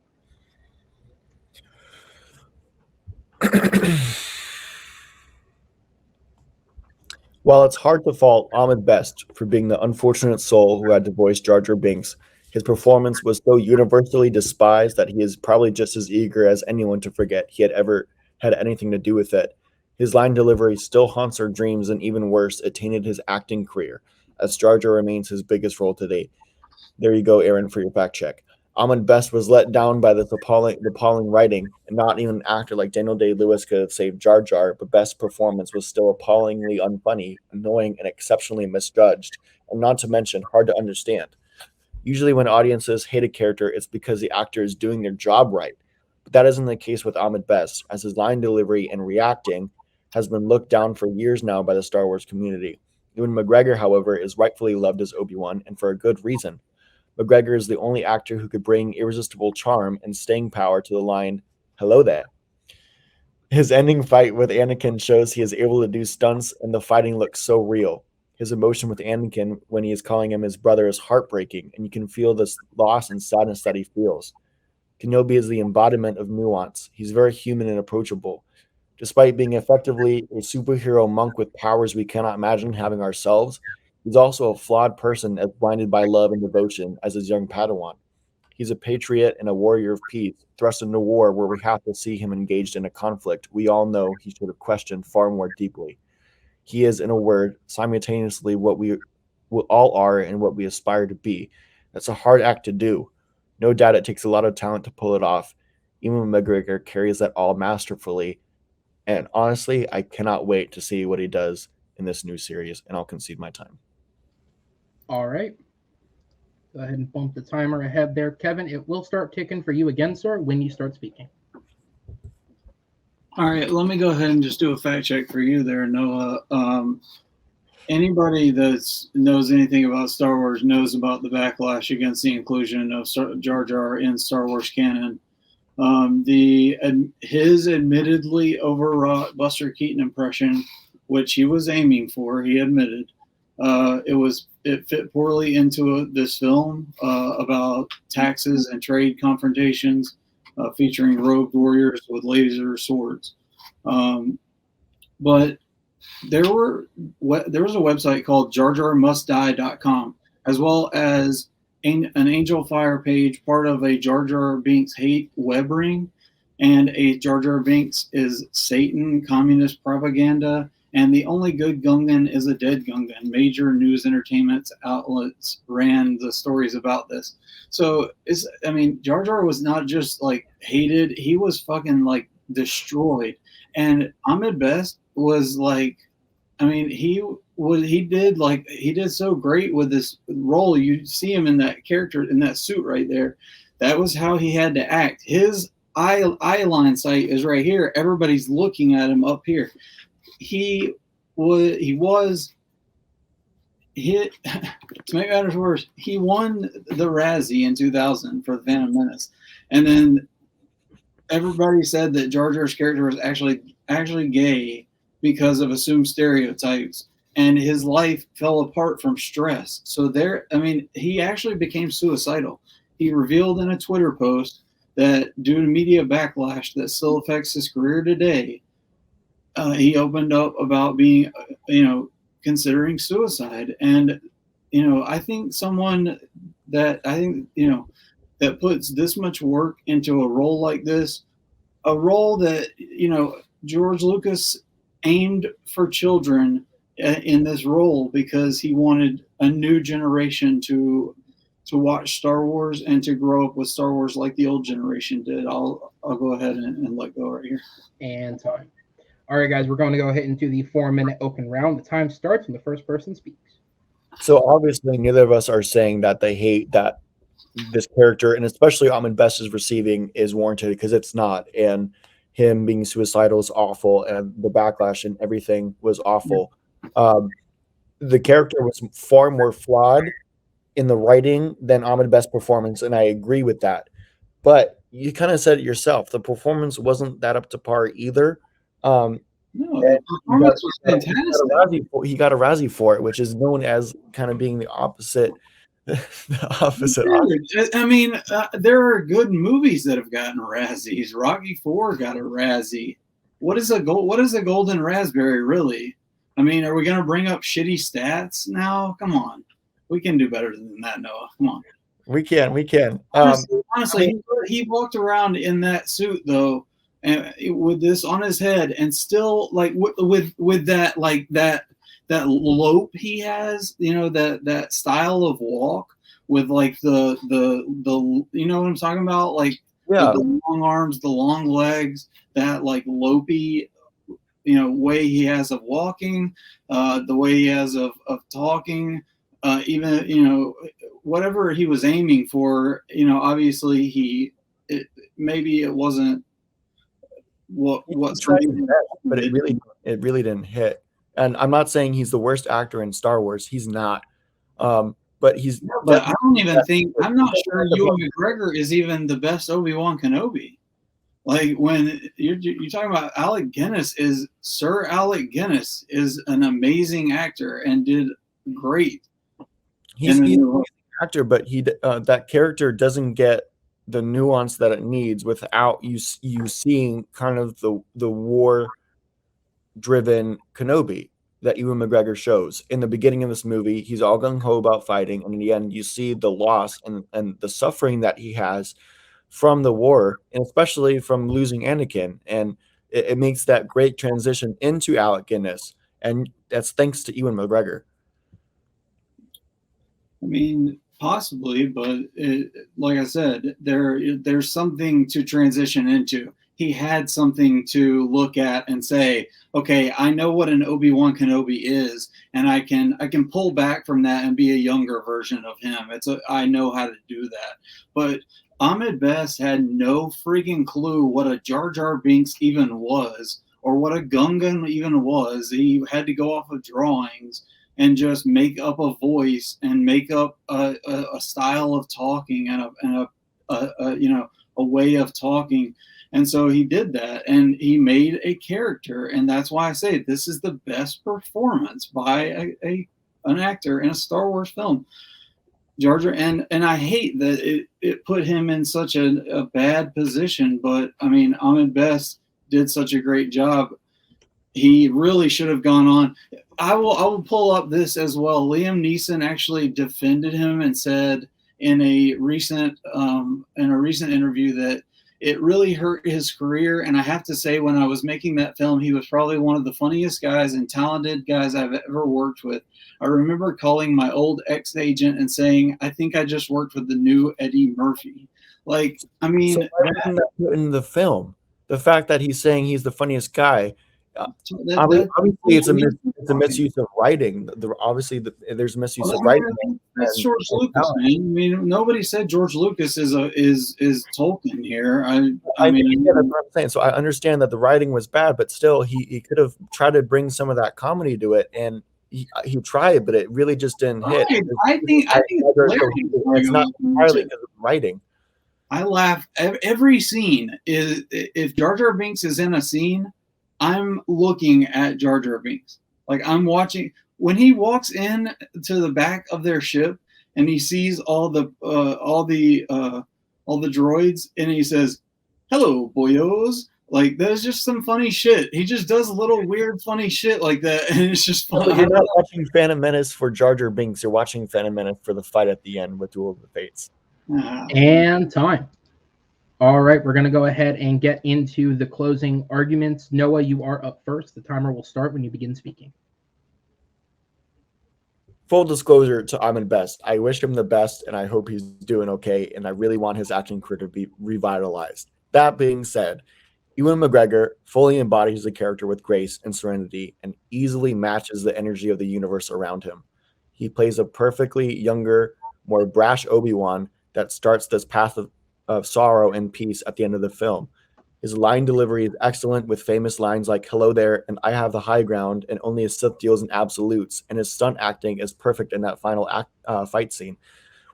While it's hard to fault Ahmed Best for being the unfortunate soul who had to voice Jar Jar Binks, his performance was so universally despised that he is probably just as eager as anyone to forget he had ever had anything to do with it. His line delivery still haunts our dreams, and even worse, it tainted his acting career, as Jar Jar remains his biggest role to date. There you go, Aaron, for your fact check. Ahmed Best was let down by this appalling writing, and not even an actor like Daniel Day-Lewis could have saved Jar Jar, but Best's performance was still appallingly unfunny, annoying, and exceptionally misjudged, and not to mention hard to understand. Usually when audiences hate a character, it's because the actor is doing their job right. But that isn't the case with Ahmed Best, as his line delivery and reacting has been looked down for years now by the Star Wars community. Ewan McGregor, however, is rightfully loved as Obi-Wan, and for a good reason. McGregor is the only actor who could bring irresistible charm and staying power to the line, "Hello there." His ending fight with Anakin shows he is able to do stunts, and the fighting looks so real. His emotion with Anakin when he is calling him his brother is heartbreaking, and you can feel this loss and sadness that he feels. Kenobi is the embodiment of nuance. He's very human and approachable. Despite being effectively a superhero monk with powers we cannot imagine having ourselves, he's also a flawed person as blinded by love and devotion as his young Padawan. He's a patriot and a warrior of peace, thrust into war where we have to see him engaged in a conflict we all know he should have questioned far more deeply. He is, in a word, simultaneously what we all are and what we aspire to be. That's a hard act to do. No doubt it takes a lot of talent to pull it off. Ewan McGregor carries that all masterfully. And honestly, I cannot wait to see what he does in this new series, and I'll concede my time. All right. Go ahead and bump the timer ahead there, Kevin. It will start ticking for you again, sir, when you start speaking. All right, let me go ahead and just do a fact check for you there, Noah. Anybody that knows anything about Star Wars knows about the backlash against the inclusion of Jar Jar in Star Wars canon. His admittedly overwrought Buster Keaton impression, which he was aiming for, he admitted, it fit poorly into this film about taxes and trade confrontations, featuring robed warriors with laser swords. But there was a website called JarJarMustDie.com, as well as an Angel Fire page, part of a Jar Jar Binks hate web ring, and a Jar Jar Binks is Satan communist propaganda, and the only good Gungan is a dead Gungan. Major news entertainment outlets ran the stories about this. So Jar Jar was not just like hated, he was fucking like destroyed. And Ahmed Best was like, he did so great with this role. You see him in that character, in that suit right there. That was how he had to act. His eye line sight is right here. Everybody's looking at him up here. To make matters worse, he won the Razzie in 2000 for The Phantom Menace, and then everybody said that Jar Jar's character was actually gay because of assumed stereotypes, and his life fell apart from stress. So he actually became suicidal. He revealed in a Twitter post that due to media backlash that still affects his career today, he opened up about being, considering suicide. And, I think someone that that puts this much work into a role like this, a role that, George Lucas aimed for children in this role because he wanted a new generation to watch Star Wars and to grow up with Star Wars like the old generation did. I'll go ahead and let go right here. And time. All right, guys, we're going to go ahead into the 4-minute open round. The time starts when the first person speaks. So obviously, neither of us are saying that they hate that this character, and especially Ahmed Best is receiving, is warranted, because it's not. And him being suicidal is awful, and the backlash and everything was awful. The character was far more flawed in the writing than Ahmed Best's performance, and I agree with that. But you kind of said it yourself. The performance wasn't that up to par either. No, the performance was fantastic. He got a Razzie for it, which is known as kind of being the opposite. The opposite. There are good movies that have gotten Razzies. Rocky IV got a Razzie. What is a golden raspberry, really? I mean, are we going to bring up shitty stats now? Come on. We can do better than that, Noah. Come on. We can. Honestly, I mean, he walked around in that suit though, and with this on his head, and still like with that like that lope he has, you know, that style of walk with like the you know what I'm talking about, like yeah. the long arms, the long legs, that like lopey, you know, way he has of walking, the way he has of talking, even, you know, whatever he was aiming for, you know, obviously maybe it wasn't what tried his best, but it really didn't hit. And I'm not saying he's the worst actor in Star Wars. He's not. But he's. But I don't even think, I'm not sure Ewan McGregor is even the best Obi-Wan Kenobi. Like when you're talking about Alec Guinness, Sir Alec Guinness is an amazing actor and did great. He's an actor, but that character doesn't get the nuance that it needs without you seeing kind of the war-driven Kenobi that Ewan McGregor shows. In the beginning of this movie, he's all gung-ho about fighting, and in the end, you see the loss and the suffering that he has from the war, and especially from losing Anakin. And it makes that great transition into Alec Guinness, and that's thanks to Ewan McGregor. I mean, possibly, but like I said, there's something to transition into. He had something to look at and say, okay, I know what an Obi-Wan Kenobi is, and I can pull back from that and be a younger version of him. I know how to do that. But Ahmed Best had no freaking clue what a Jar Jar Binks even was, or what a Gungan even was. He had to go off of drawings and just make up a voice and make up a style of talking and a way of talking. And so he did that, and he made a character, and that's why I say this is the best performance by an actor in a Star Wars film. Jar Jar, and I hate that it put him in such a bad position, but I mean, Ahmed Best did such a great job. He really should have gone on. I will pull up this as well. Liam Neeson actually defended him and said in a recent interview that it really hurt his career. And I have to say, when I was making that film, he was probably one of the funniest guys and talented guys I've ever worked with. I remember calling my old ex-agent and saying, I think I just worked with the new Eddie Murphy. Like, I mean, so why wasn't that put in the film? The fact that he's saying he's the funniest guy. Obviously, it's a misuse of writing. There's misuse of writing. That's George Lucas, man. I mean, nobody said George Lucas is Tolkien here. I mean, yeah, that's what I'm saying. So I understand that the writing was bad, but still, he could have tried to bring some of that comedy to it, and he tried, but it really just didn't hit. I think it's not entirely because of writing. I laugh every scene. If Jar Jar Binks is in a scene, I'm looking at Jar Jar Binks. Like, I'm watching when he walks in to the back of their ship and he sees all the droids, and he says, "Hello, boyos." Like, there's just some funny shit. He just does a little weird, funny shit like that, and it's just fun. You're not watching Phantom Menace for Jar Jar Binks. You're watching Phantom Menace for the fight at the end with Duel of the Fates. And time. All right, we're going to go ahead and get into the closing arguments. Noah, you are up first. The timer will start when you begin speaking. Full disclosure to Ahmed Best. I wish him the best, and I hope he's doing okay, and I really want his acting career to be revitalized. That being said, Ewan McGregor fully embodies the character with grace and serenity and easily matches the energy of the universe around him. He plays a perfectly younger, more brash Obi-Wan that starts this path of sorrow and peace at the end of the film. His line delivery is excellent, with famous lines like "Hello there" and "I have the high ground," and "Only a Sith deals in absolutes." And his stunt acting is perfect in that final fight scene.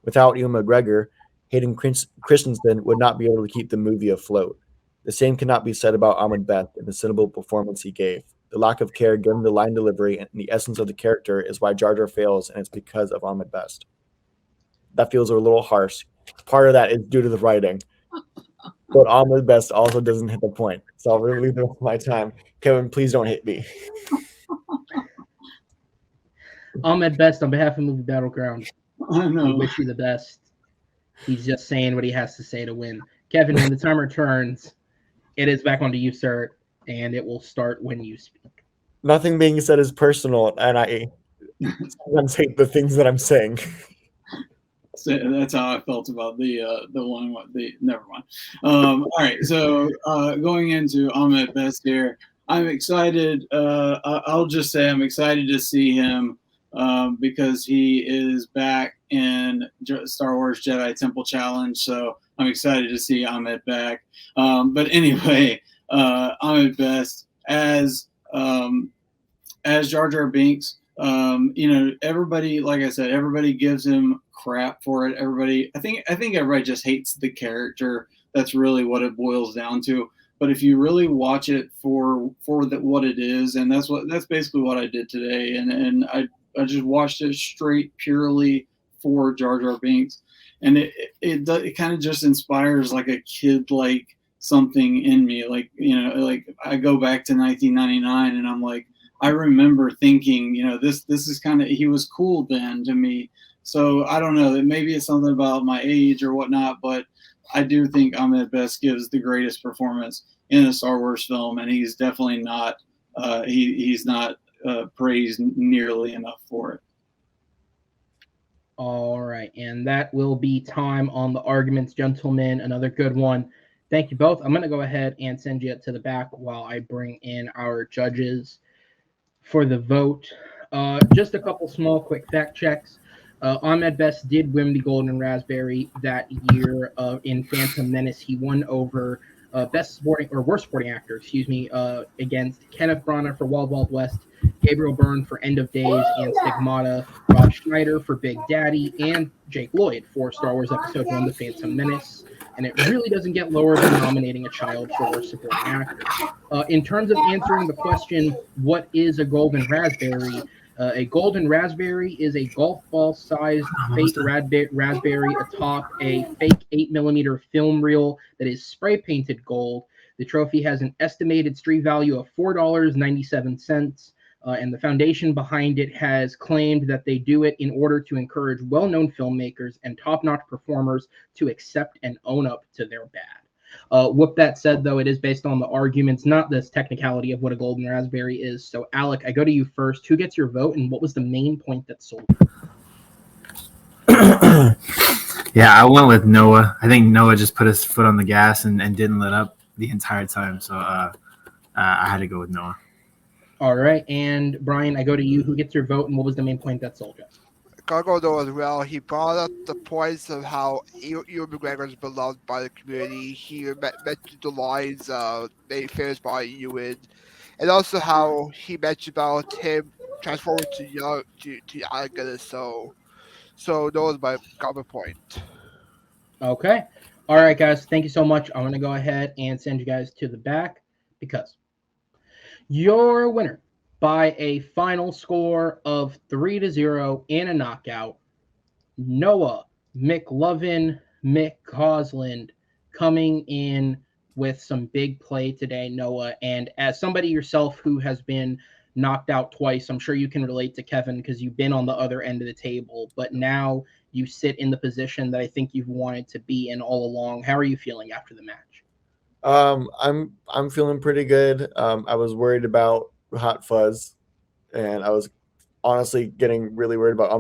Without Ewan McGregor, Hayden Christensen would not be able to keep the movie afloat. The same cannot be said about Ahmed Best and the cinnable performance he gave. The lack of care given the line delivery and the essence of the character is why Jar Jar fails, and it's because of Ahmed Best. That feels a little harsh. Part of that is due to the writing. But Ahmed Best also doesn't hit the point. So I'll really leave it with my time. Kevin, please don't hit me. Ahmed Best, on behalf of Movie Battleground, I we know. wish you the best. He's just saying what he has to say to win. Kevin, when the timer turns, it is back onto you, sir, and it will start when you speak. Nothing being said is personal, and I sometimes hate the things that I'm saying. So that's how I felt about the one. Never mind. All right. So going into Ahmed Best here, I'm excited. I'll just say I'm excited to see him because he is back in Star Wars Jedi Temple Challenge. So I'm excited to see Ahmed back. But anyway, Ahmed Best as Jar Jar Binks. Everybody, like I said, everybody gives him crap for it. I think everybody just hates the character. That's really what it boils down to. But if you really watch it for what it is, and that's basically what I did today, and I just watched it straight purely for Jar Jar Binks, and it kind of just inspires like a kid like something in me, like I go back to 1999, and I'm like, I remember thinking, this is kind of, he was cool then to me. So I don't know, that maybe it's something about my age or whatnot, but I do think Ahmed Best gives the greatest performance in a Star Wars film, and he's definitely not he's not praised nearly enough for it. All right, and that will be time on the arguments, gentlemen. Another good one. Thank you both. I'm going to go ahead and send you to the back while I bring in our judges for the vote. Just a couple small quick fact checks. Ahmed Best did win the Golden Raspberry that year in Phantom Menace. He won over Best Supporting or Worst Supporting Actor, against Kenneth Branagh for Wild Wild West, Gabriel Byrne for End of Days and Stigmata, Rob Schneider for Big Daddy, and Jake Lloyd for Star Wars Episode 1, The Phantom Menace. And it really doesn't get lower than nominating a child for Worst Supporting Actor. In terms of answering the question, what is a Golden Raspberry? A Golden Raspberry is a golf ball-sized fake raspberry atop a fake 8mm film reel that is spray-painted gold. The trophy has an estimated street value of $4.97, and the foundation behind it has claimed that they do it in order to encourage well-known filmmakers and top-notch performers to accept and own up to their bad. With that said, though, it is based on the arguments, not this technicality of what a Golden Raspberry is. So, Alec, I go to you first. Who gets your vote, and what was the main point that sold you? Yeah, I went with Noah. I think Noah just put his foot on the gas and didn't let up the entire time. So I had to go with Noah. All right. And, Brian, I go to you. Who gets your vote, and what was the main point that sold you? Gargoyle as well. He brought up the points of how Ewan McGregor is beloved by the community. He mentioned the lines made famous by Ewan, and also how he mentioned about him transforming to young to young. So that was my common point. Okay. All right, guys. Thank you so much. I'm going to go ahead and send you guys to the back because your winner by a final score of 3-0 in a knockout, Noah McLovin McCausland, coming in with some big play today, Noah. And as somebody yourself who has been knocked out twice, I'm sure you can relate to Kevin because you've been on the other end of the table, but now you sit in the position that I think you've wanted to be in all along. How are you feeling after the match? I'm feeling pretty good. I was worried about Hot Fuzz, and I was honestly getting really worried about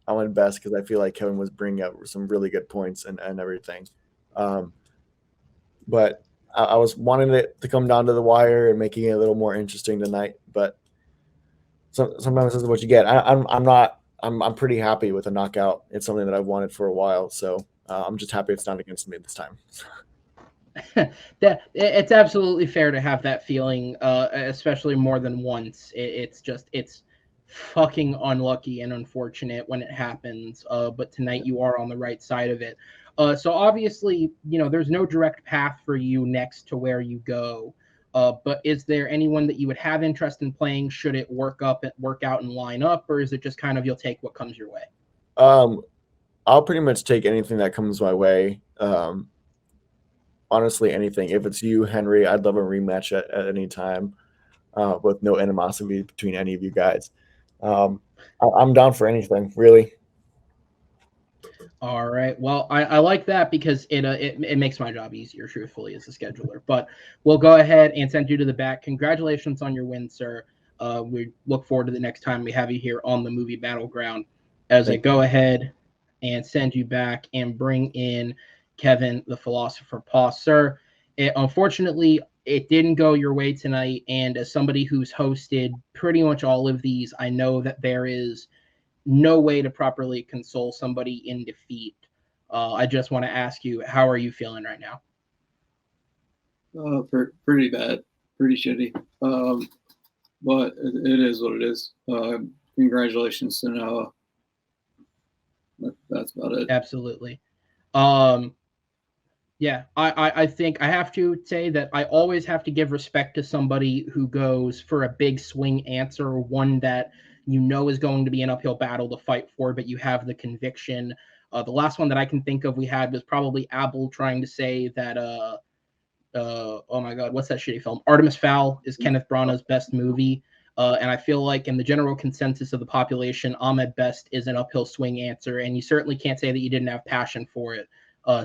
Ahmed Best because I feel like Kevin was bringing up some really good points and everything. But I was wanting it to come down to the wire and making it a little more interesting tonight. But sometimes this is what you get. I'm pretty happy with a knockout. It's something that I've wanted for a while, so I'm just happy it's not against me this time. It's absolutely fair to have that feeling, especially more than once. It's fucking unlucky and unfortunate when it happens. But tonight you are on the right side of it. So obviously, there's no direct path for you next to where you go. But is there anyone that you would have interest in playing? Should it work out and line up, or is it just kind of you'll take what comes your way? I'll pretty much take anything that comes my way. Honestly, anything. If it's you, Henry, I'd love a rematch at any time with no animosity between any of you guys. I'm down for anything, really. All right. Well, I like that because it makes my job easier, truthfully, as a scheduler. But we'll go ahead and send you to the back. Congratulations on your win, sir. We look forward to the next time we have you here on the Movie Battleground. As I go ahead and send you back and bring in Kevin, the Philosopher Pause. Sir, unfortunately, it didn't go your way tonight. And as somebody who's hosted pretty much all of these, I know that there is no way to properly console somebody in defeat. I just want to ask you, how are you feeling right now? Pretty bad, pretty shitty. But it is what it is. Congratulations to Noah. That's about it. Absolutely. Yeah, I think I have to say that I always have to give respect to somebody who goes for a big swing answer, one that you know is going to be an uphill battle to fight for, but you have the conviction. The last one that I can think of we had was probably Abel trying to say that oh my god, what's that shitty film? Artemis Fowl is Kenneth Branagh's best movie. And I feel like in the general consensus of the population, Ahmed Best is an uphill swing answer, and you certainly can't say that you didn't have passion for it.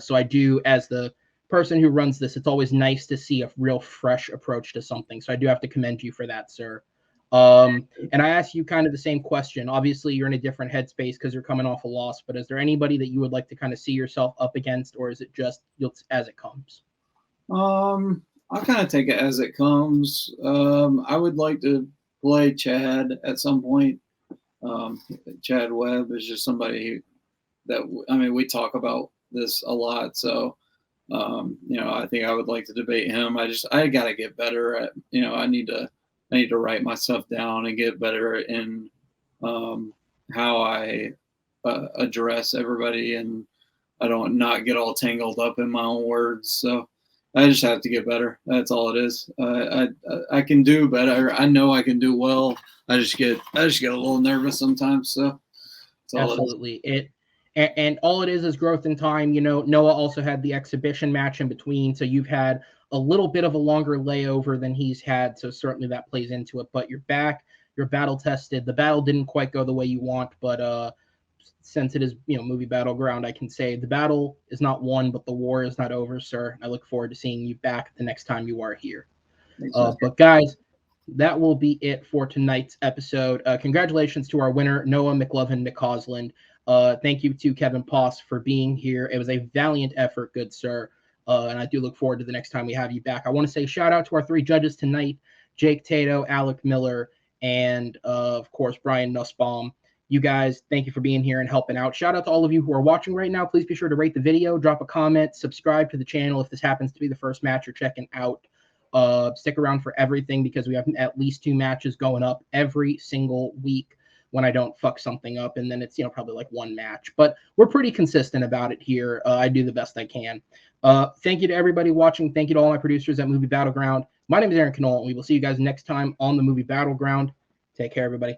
So I do, as the person who runs this, it's always nice to see a real fresh approach to something. So I do have to commend you for that, sir. And I ask you kind of the same question. Obviously, you're in a different headspace because you're coming off a loss, but is there anybody that you would like to kind of see yourself up against, or is it just as it comes? I kind of take it as it comes. I would like to play Chad at some point. Chad Webb is just somebody that, I mean, we talk about this a lot. So, I think I would like to debate him. I got to get better at, I need to write my stuff down and get better in how I address everybody, and I don't not get all tangled up in my own words. So I just have to get better. That's all it is. I can do better. I know I can do well. I just get a little nervous sometimes. So Absolutely. And all it is growth in time. Noah also had the exhibition match in between, so you've had a little bit of a longer layover than he's had, so certainly that plays into it. But you're back, you're battle tested. The battle didn't quite go the way you want, but since it is Movie Battleground, I can say the battle is not won, but the war is not over, sir. I look forward to seeing you back the next time you are here. But guys, that will be it for tonight's episode. Congratulations to our winner, Noah McCausland. Thank you to Kevin Poss for being here. It was a valiant effort, good sir. And I do look forward to the next time we have you back. I want to say shout out to our 3 judges tonight, Jake Tato, Alec Miller, and of course, Brian Nussbaum. You guys, thank you for being here and helping out. Shout out to all of you who are watching right now. Please be sure to rate the video, drop a comment, subscribe to the channel if this happens to be the first match you're checking out. Stick around for everything because we have at least 2 matches going up every single week when I don't fuck something up. And then it's, probably like 1 match. But we're pretty consistent about it here. I do the best I can. Thank you to everybody watching. Thank you to all my producers at Movie Battleground. My name is Aaron Knoll, and we will see you guys next time on the Movie Battleground. Take care, everybody.